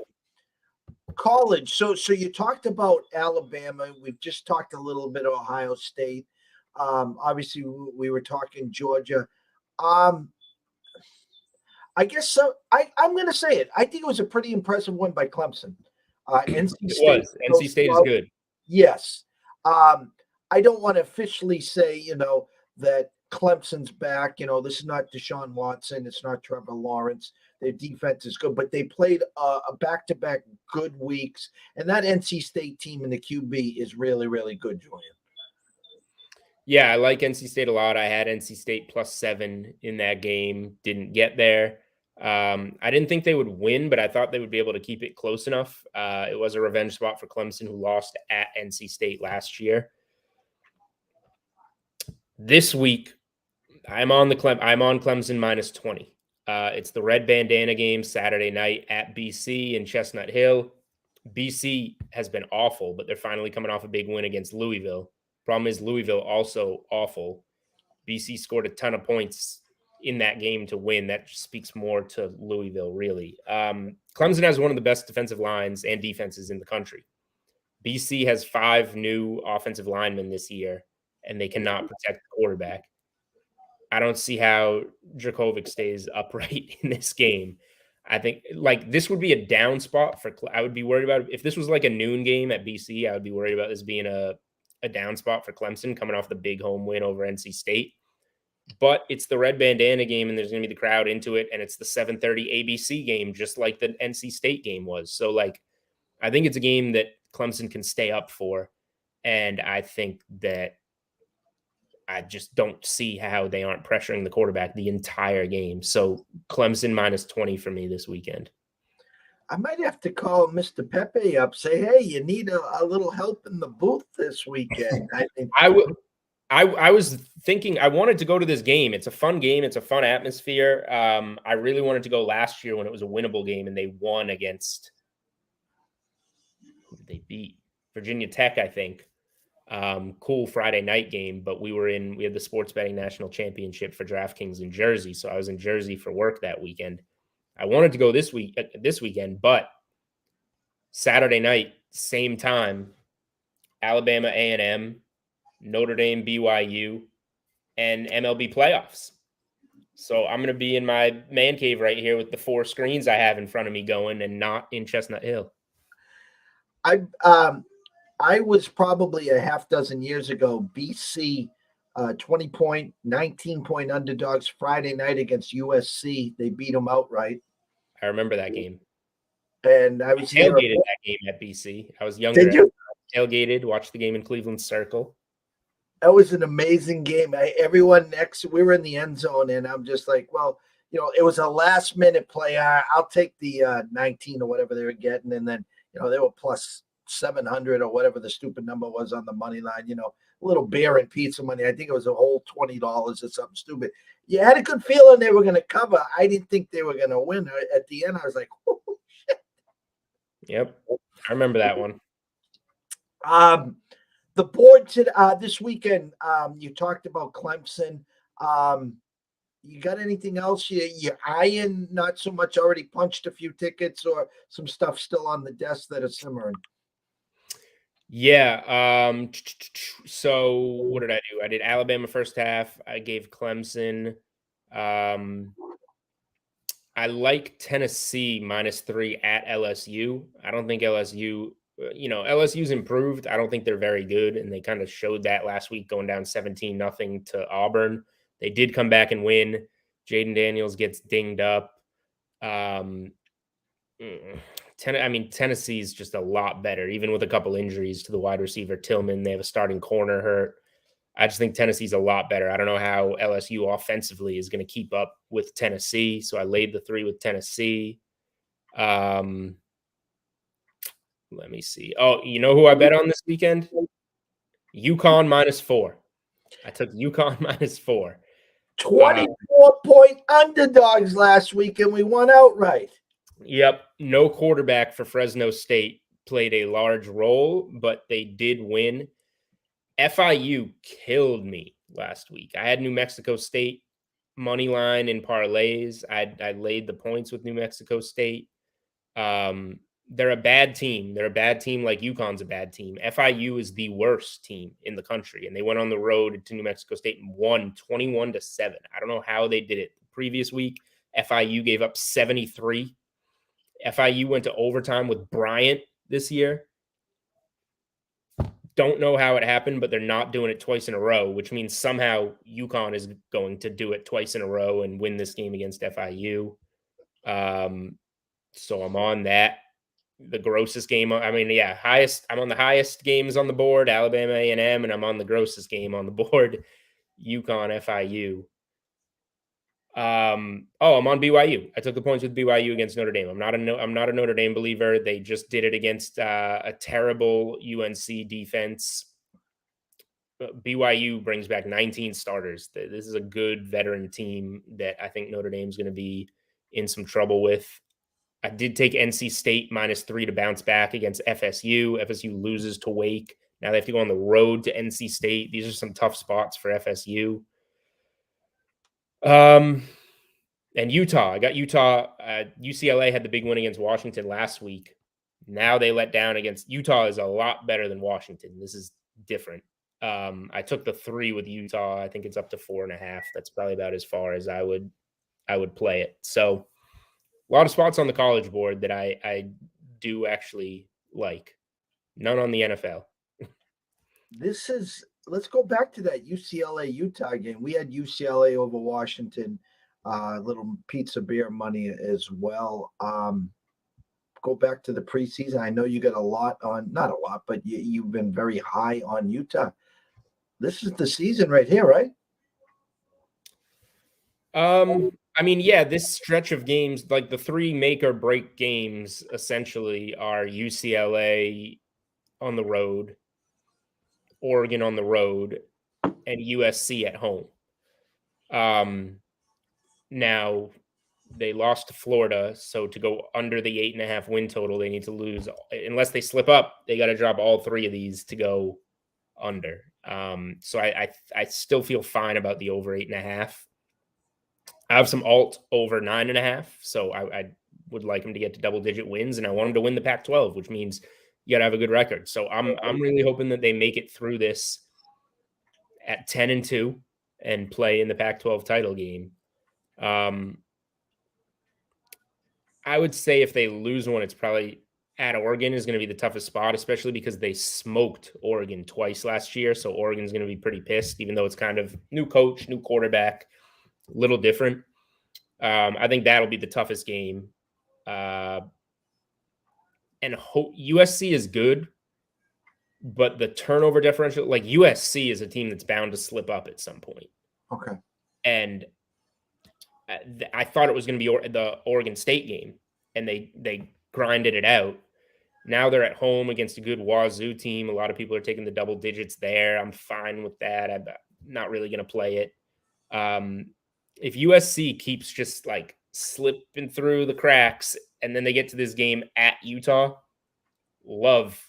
Speaker 4: College. So you talked about Alabama. We've just talked a little bit of Ohio State. Obviously, we were talking Georgia. I guess so. I'm going to say it. I think it was a pretty impressive one by Clemson. NC State.
Speaker 1: NC State is good.
Speaker 4: Yes. I don't want to officially say, that Clemson's back. This is not Deshaun Watson. It's not Trevor Lawrence. Their defense is good, but they played a back-to-back good weeks. And that NC State team in the QB is really, really good, Julian.
Speaker 1: Yeah, I like NC State a lot. I had NC State +7 in that game. Didn't get there. I didn't think they would win, but I thought they would be able to keep it close enough. It was a revenge spot for Clemson, who lost at NC State last year. This week, I'm on Clemson -20. It's the red bandana game Saturday night at BC in Chestnut Hill. BC has been awful, but they're finally coming off a big win against Louisville. Problem is, Louisville also awful. BC scored a ton of points in that game to win. That speaks more to Louisville, really. Clemson has one of the best defensive lines and defenses in the country. BC has 5 new offensive linemen this year, and they cannot protect the quarterback. I don't see how Dracovic stays upright in this game. I think this would be a down spot I would be worried about if this was like a noon game at BC. I would be worried about this being a down spot for Clemson coming off the big home win over NC State. But it's the red bandana game, and there's going to be the crowd into it, and it's the 7:30 ABC game, just like the NC State game was. So, I think it's a game that Clemson can stay up for, and I think that I just don't see how they aren't pressuring the quarterback the entire game. So, Clemson -20 for me this weekend.
Speaker 4: I might have to call Mr. Pepe up, say, hey, you need a little help in the booth this weekend. I think
Speaker 1: I was thinking I wanted to go to this game. It's a fun game. It's a fun atmosphere. I really wanted to go last year when it was a winnable game, and they won against who did they beat? Virginia Tech, I think. Cool Friday night game, but we had the Sports Betting National Championship for DraftKings in Jersey, so I was in Jersey for work that weekend. I wanted to go this weekend, but Saturday night, same time, Alabama A&M, Notre Dame BYU, and MLB playoffs. So I'm going to be in my man cave right here with the 4 screens I have in front of me going, and not in Chestnut Hill.
Speaker 4: I was probably a half dozen years ago, BC 20-point, 19-point underdogs Friday night against USC. They beat them outright.
Speaker 1: I remember that game.
Speaker 4: And I was
Speaker 1: tailgated that game at BC. I was younger.
Speaker 4: Did you?
Speaker 1: Tailgated, watched the game in Cleveland Circle.
Speaker 4: That was an amazing game. We were in the end zone, and I'm just like, well, it was a last minute play. I'll take the 19 or whatever they were getting. And then, they were plus 700 or whatever the stupid number was on the money line, a little beer and pizza money. I think it was a whole $20 or something stupid. You had a good feeling they were going to cover. I didn't think they were going to win. At the end, I was like, oh, shit.
Speaker 1: Yep. I remember that one.
Speaker 4: The board this weekend, you talked about Clemson. You got anything else you're eyeing? Not so much, already punched a few tickets, or some stuff still on the desk that are simmering?
Speaker 1: Yeah. So what did I do? I did Alabama first half. I gave Clemson. Um, I like Tennessee -3 at LSU. I don't think LSU, LSU's improved. I don't think they're very good, and they kind of showed that last week going down 17-0 to Auburn. They did come back and win. Jaden Daniels gets dinged up. Um, Tennessee's just a lot better, even with a couple injuries to the wide receiver Tillman. They have a starting corner hurt. I just think Tennessee's a lot better. I don't know how LSU offensively is going to keep up with Tennessee, so I laid the 3 with Tennessee. Let me see. Oh, you know who I bet on this weekend? UConn -4. I took UConn -4.
Speaker 4: 24-point underdogs last week, and we won outright.
Speaker 1: Yep. No quarterback for Fresno State played a large role, but they did win. FIU killed me last week. I had New Mexico State money line in parlays. I laid the points with New Mexico State. They're a bad team. They're a bad team like UConn's a bad team. FIU is the worst team in the country, and they went on the road to New Mexico State and won 21-7. I don't know how they did it. The previous week, FIU gave up 73. FIU went to overtime with Bryant this year. Don't know how it happened, but they're not doing it twice in a row, which means somehow UConn is going to do it twice in a row and win this game against FIU. So I'm on that. The grossest game. Highest. I'm on the highest games on the board, Alabama A&M, and I'm on the grossest game on the board, UConn FIU. I'm on BYU. I took the points with BYU against Notre Dame. I'm not a Notre Dame believer. They just did it against a terrible UNC defense. BYU brings back 19 starters. This is a good veteran team that I think Notre Dame's going to be in some trouble with. I did take NC State -3 to bounce back against FSU. FSU loses to Wake. Now they have to go on the road to NC State. These are some tough spots for FSU. And Utah. I got Utah. UCLA had the big win against Washington last week. Now they let down against Utah is a lot better than Washington. This is different. I took the 3 with Utah. I think it's up to 4.5. That's probably about as far as I would play it. So a lot of spots on the college board that I do actually like. None on the NFL.
Speaker 4: Let's go back to that UCLA Utah game. We had UCLA over Washington, little pizza beer money as well. Go back to the preseason. I know you got not a lot, but you've been very high on Utah. This is the season right here, right?
Speaker 1: This stretch of games, like the 3 make or break games, essentially are UCLA on the road, Oregon on the road, and USC at home. Now they lost to Florida, so to go under the 8.5 win total, they need to lose. Unless they slip up, they got to drop all 3 of these to go under. So I still feel fine about the over 8.5. I have some alt over 9.5, so I would like them to get to double-digit wins, and I want them to win the Pac-12, which means you got to have a good record. So I'm really hoping that they make it through this at 10-2 and play in the Pac-12 title game. I would say if they lose one, it's probably at Oregon is going to be the toughest spot, especially because they smoked Oregon twice last year. So Oregon's going to be pretty pissed, even though it's kind of new coach, new quarterback, a little different. I think that'll be the toughest game. And USC is good, but the turnover differential, like USC is a team that's bound to slip up at some point.
Speaker 4: Okay.
Speaker 1: And I thought it was going to be the Oregon State game, and they grinded it out. Now they're at home against a good Wazoo team. A lot of people are taking the double digits there. I'm fine with that. I'm not really going to play it. If USC keeps just like slipping through the cracks and then they get to this game at Utah, love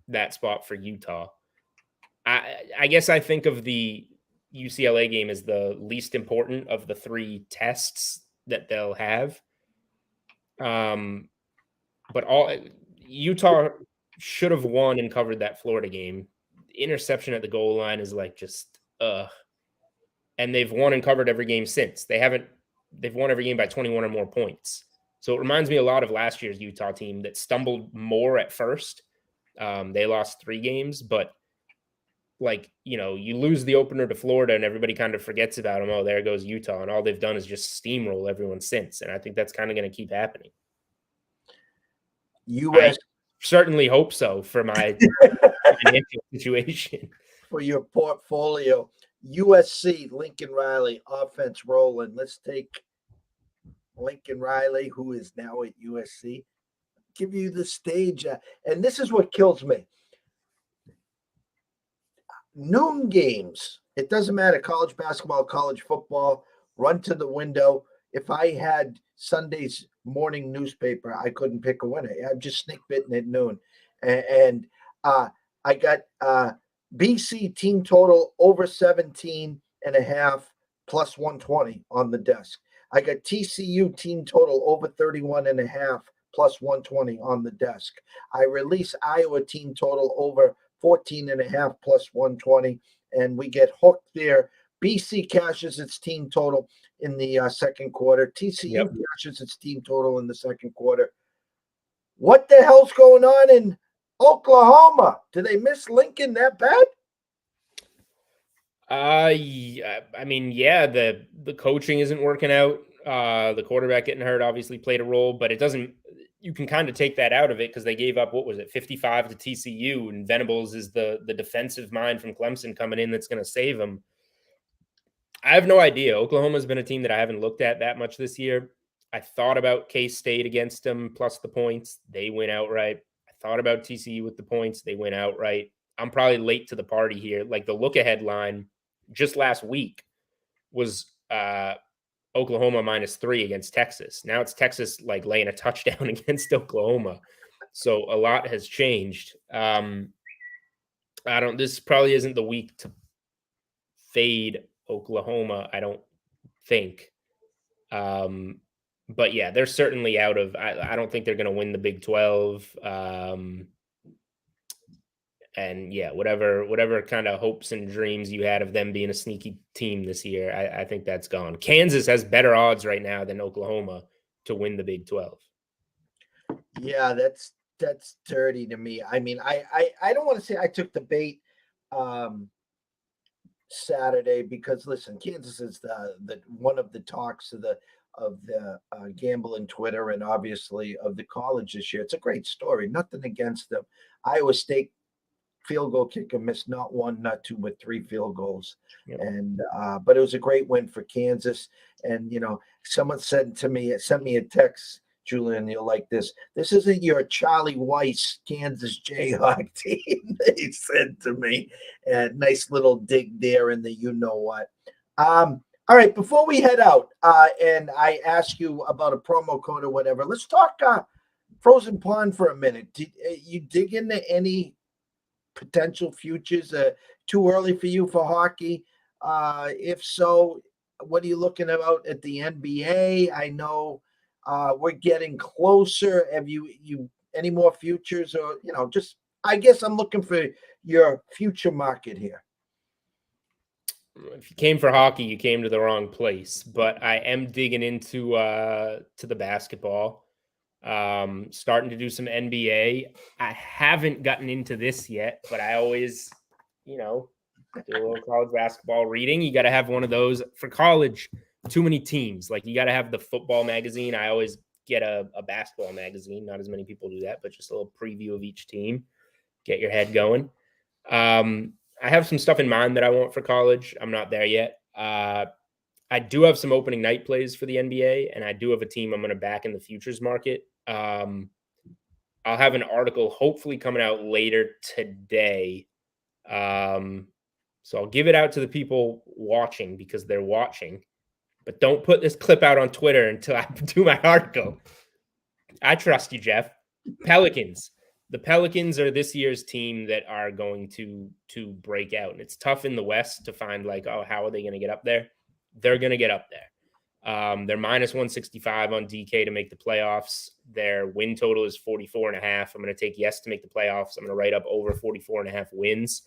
Speaker 1: that spot for Utah. I guess I think of the UCLA game is the least important of the 3 tests that they'll have. But Utah should have won and covered that Florida game. Interception at the goal line is like just and they've won and covered every game since. They've won every game by 21 or more points. So it reminds me a lot of last year's Utah team that stumbled more at first. They lost 3 games, but like, you lose the opener to Florida and everybody kind of forgets about them. Oh, there goes Utah. And all they've done is just steamroll everyone since. And I think that's kind of going to keep happening. I certainly hope so for my financial situation.
Speaker 4: For your portfolio. USC, Lincoln Riley, offense rolling. Let's take Lincoln Riley, who is now at USC. Give you the stage. And this is what kills me. Noon games. It doesn't matter. College basketball, college football, run to the window. If I had Sunday's morning newspaper, I couldn't pick a winner. I'm just snake bitten at noon. And I got BC team total over 17.5 plus 120 on the desk. I got TCU team total over 31.5 plus 120 on the desk. I release Iowa team total over 14.5 plus 120, and we get hooked there. BC cashes its team total in the second quarter. TCU cashes its team total in the second quarter. What the hell's going on in Oklahoma? Do they miss Lincoln that bad?
Speaker 1: I mean, yeah, the coaching isn't working out. The quarterback getting hurt obviously played a role, but it doesn't. You can kind of take that out of it because they gave up, what was it, 55 to TCU, and Venables is the defensive mind from Clemson coming in that's going to save them. I have no idea. Oklahoma's been a team that I haven't looked at that much this year. I thought about K-State against them plus the points. They went outright. I thought about TCU with the points. They went outright. I'm probably late to the party here. Like the look-ahead line just last week was Oklahoma -3 against Texas. Now it's Texas like laying a touchdown against Oklahoma. So a lot has changed. This probably isn't the week to fade Oklahoma, I don't think. But yeah, they're certainly out of, I don't think they're going to win the Big 12. And yeah, whatever kind of hopes and dreams you had of them being a sneaky team this year, I think that's gone. Kansas has better odds right now than Oklahoma to win the Big 12.
Speaker 4: Yeah, that's dirty to me. I mean, I don't want to say I took the bait Saturday because listen, Kansas is the one of the talks of the gambling Twitter and obviously of the college this year. It's a great story. Nothing against them. Iowa State field goal kicker missed not 1, not 2, but 3 field goals. Yep. And but it was a great win for Kansas. And someone sent me a text, Julian, you'll like this. This isn't your Charlie Weiss Kansas Jayhawk team, they said to me. And nice little dig there in the you know what. All right, before we head out, and I ask you about a promo code or whatever, let's talk Frozen Pond for a minute. Did you dig into any potential futures? Too early for you for hockey? If so, what are you looking about at the NBA? I know we're getting closer. Have you any more futures, or just I guess I'm looking for your future market here.
Speaker 1: If you came for hockey, you came to the wrong place. But I am digging into to the basketball. Starting to do some NBA. I haven't gotten into this yet, but I always, do a little college basketball reading. You got to have one of those for college. Too many teams. Like you got to have the football magazine. I always get a basketball magazine. Not as many people do that, but just a little preview of each team. Get your head going. I have some stuff in mind that I want for college. I'm not there yet. I do have some opening night plays for the NBA, and I do have a team I'm going to back in the futures market. I'll have an article hopefully coming out later today. So I'll give it out to the people watching because they're watching. But don't put this clip out on Twitter until I do my article. I trust you, Jeff. Pelicans. the Pelicans are this year's team that are going to break out. And it's tough in the West to find like, oh, how are they going to get up there? They're going to get up there. They're minus 165 on DK to make the playoffs. Their win total is 44.5. I'm going to take yes to make the playoffs. I'm going to write up over 44.5 wins.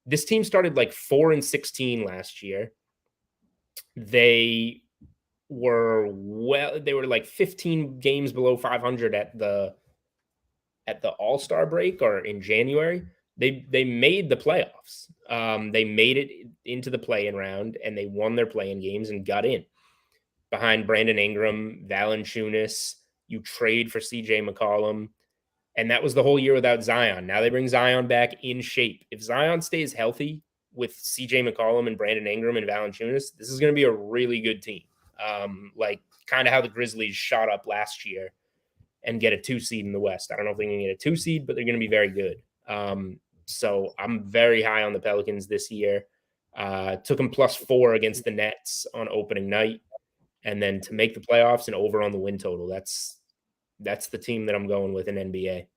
Speaker 1: This team started like 4-16 last year. They were like 15 games below 500 at the All-Star break or in January. They made the playoffs. They made it into the play-in round, and they won their play-in games and got in behind Brandon Ingram, Valanciunas. You trade for CJ McCollum, and that was the whole year without Zion. Now they bring Zion back in shape. If Zion stays healthy with CJ McCollum and Brandon Ingram and Valanciunas, this is going to be a really good team. Like kind of how the Grizzlies shot up last year and get a 2 seed in the West. I don't know if they're going to get a 2 seed, but they're going to be very good. So I'm very high on the Pelicans this year. Took them +4 against the Nets on opening night. And then to make the playoffs and over on the win total, that's the team that I'm going with in NBA.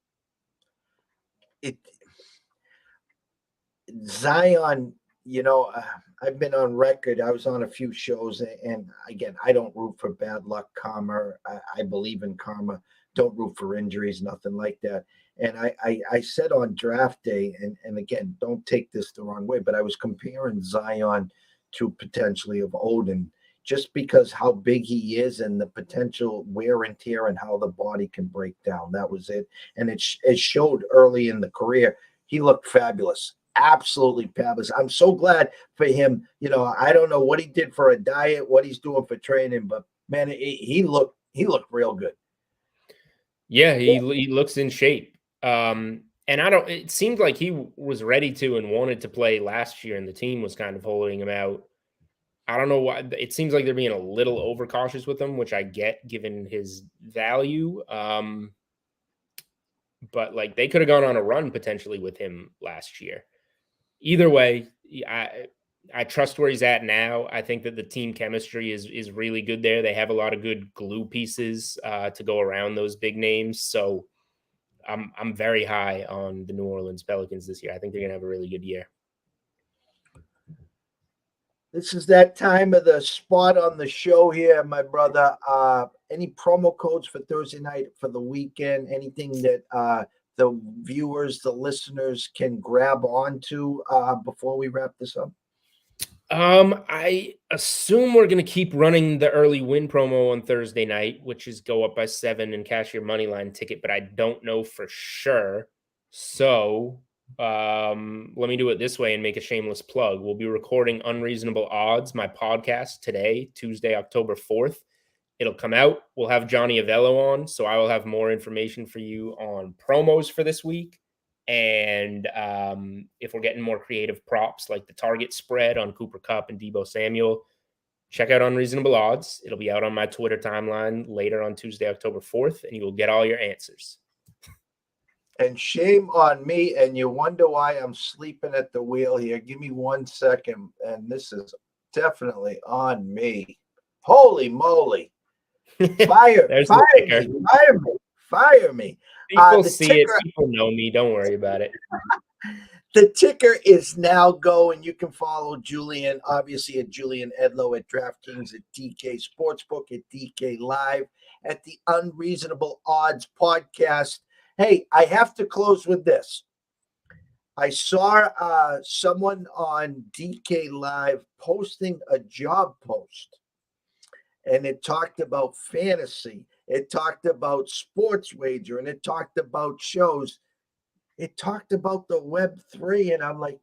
Speaker 4: Zion, I've been on record. I was on a few shows, and again, I don't root for bad luck, karma. I believe in karma. Don't root for injuries, nothing like that. And I said on draft day, and again, don't take this the wrong way, but I was comparing Zion to potentially of Odin, just because how big he is and the potential wear and tear and how the body can break down. That was it. And it showed early in the career. He looked fabulous. Absolutely fabulous. I'm so glad for him. I don't know what he did for a diet, what he's doing for training, but man, he looked real good.
Speaker 1: Yeah, he looks in shape. And it seemed like he was ready to and wanted to play last year, and the team was kind of holding him out. I don't know why. It seems like they're being a little overcautious with him, which I get given his value. But like they could have gone on a run potentially with him last year. Either way, I trust where he's at now. I think that the team chemistry is really good there. They have a lot of good glue pieces to go around those big names. So I'm very high on the New Orleans Pelicans this year. I think they're gonna have a really good year.
Speaker 4: This is that time of the spot on the show here, my brother. Any promo codes for Thursday night, for the weekend? Anything that the viewers, the listeners can grab onto before we wrap this up?
Speaker 1: I assume we're going to keep running the early win promo on Thursday night, which is go up by 7 and cash your money line ticket, but I don't know for sure. So let me do it this way and make a shameless plug. We'll be recording Unreasonable Odds, my podcast, today, Tuesday, October 4th. It'll come out. We'll have Johnny Avello on, so I will have more information for you on promos for this week. And if we're getting more creative props like the target spread on Cooper Kupp and Deebo Samuel, check out Unreasonable Odds. It'll be out on my Twitter timeline later on Tuesday, October 4th, and you will get all your answers.
Speaker 4: And shame on me, and you wonder why I'm sleeping at the wheel here. Give me 1 second, and this is definitely on me. Holy moly. Fire me.
Speaker 1: People see ticker, it. People know me. Don't worry about it.
Speaker 4: The ticker is now going. You can follow Julian, obviously, at Julian Edlow, at DraftKings, at DK Sportsbook, at DK Live, at the Unreasonable Odds podcast. Hey, I have to close with this. I saw someone on DK Live posting a job post, and it talked about fantasy. It talked about sports wager, and it talked about shows. It talked about the Web3, and I'm like,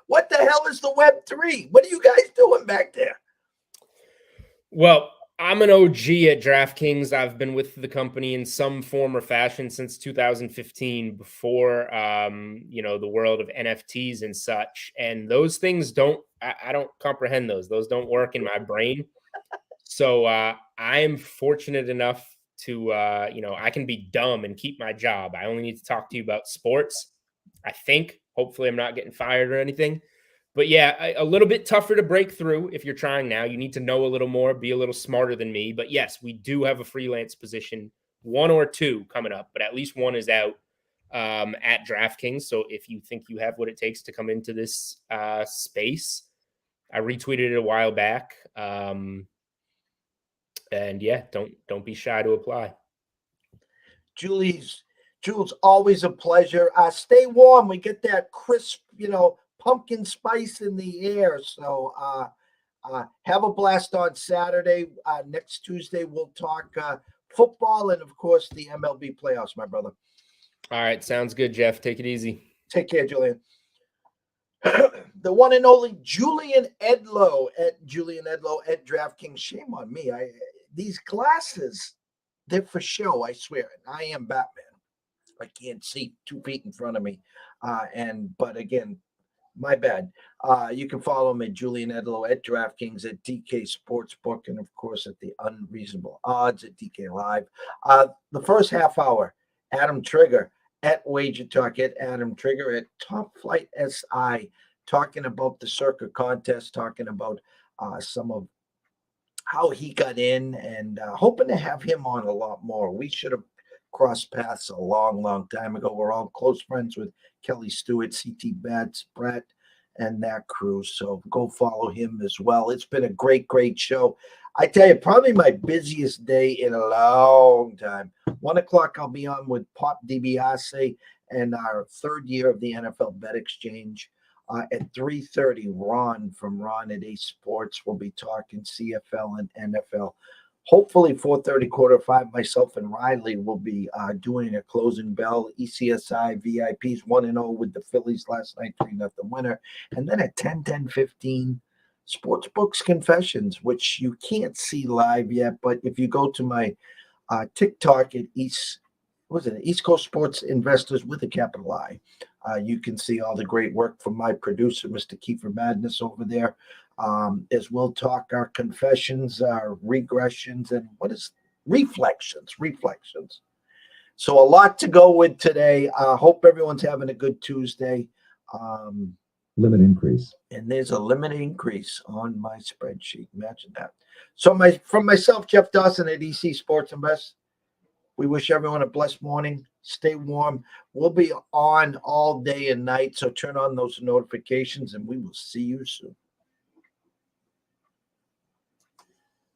Speaker 4: what the hell is the Web3? What are you guys doing back there?
Speaker 1: Well, I'm an OG at DraftKings. I've been with the company in some form or fashion since 2015, before the world of NFTs and such. And those things I don't comprehend those. Those don't work in my brain. So I am fortunate enough to I can be dumb and keep my job. I only need to talk to you about sports. I think. Hopefully I'm not getting fired or anything. But yeah, a little bit tougher to break through if you're trying now. You need to know a little more, be a little smarter than me. But yes, we do have a freelance position one or two coming up, but at least one is out at DraftKings. So if you think you have what it takes to come into this space, I retweeted it a while back. And yeah, don't be shy to apply.
Speaker 4: Jules, always a pleasure. Stay warm. We get that crisp, pumpkin spice in the air. So have a blast on Saturday. Next Tuesday, we'll talk football and, of course, the MLB playoffs, my brother.
Speaker 1: All right. Sounds good, Jeff. Take it easy.
Speaker 4: Take care, Julian. The one and only Julian Edlow at DraftKings. Shame on me. These glasses, they're for show, I swear. I am Batman. I can't see 2 feet in front of me. But again, my bad. You can follow him at Julian Edlow at DraftKings, at DK Sportsbook, and of course at the Unreasonable Odds at DK Live. The first half hour, Adam Trigger at Wager Talk, at Adam Trigger at Top Flight SI, talking about the Circa contest, talking about some of how he got in, and hoping to have him on a lot more. We should have crossed paths a long, long time ago. We're all close friends with Kelly Stewart, CT Bats, Brett, and that crew. So go follow him as well. It's been a great, great show. I tell you, probably my busiest day in a long time. 1 o'clock, I'll be on with Pop DiBiase and our third year of the NFL Bet Exchange. At 3:30, Ron at Ace Sports will be talking CFL and NFL. Hopefully 4:30, 4:45, myself and Riley will be doing a closing bell. ECSI VIPs 1-0 with the Phillies last night, 3-0 winner. And then at 10, 10:15, Sportsbooks Confessions, which you can't see live yet, but if you go to my TikTok at East Coast Sports Investors with a capital I, you can see all the great work from my producer, Mr. Kiefer Madness, over there, as we'll talk our confessions, our regressions, and reflections. So a lot to go with today. Hope everyone's having a good Tuesday.
Speaker 6: Limit increase.
Speaker 4: And there's a limit increase on my spreadsheet. Imagine that. So from myself, Jeff Dawson at EC Sports Invest, we wish everyone a blessed morning. Stay warm. We'll be on all day and night, so turn on those notifications, and we will see you soon.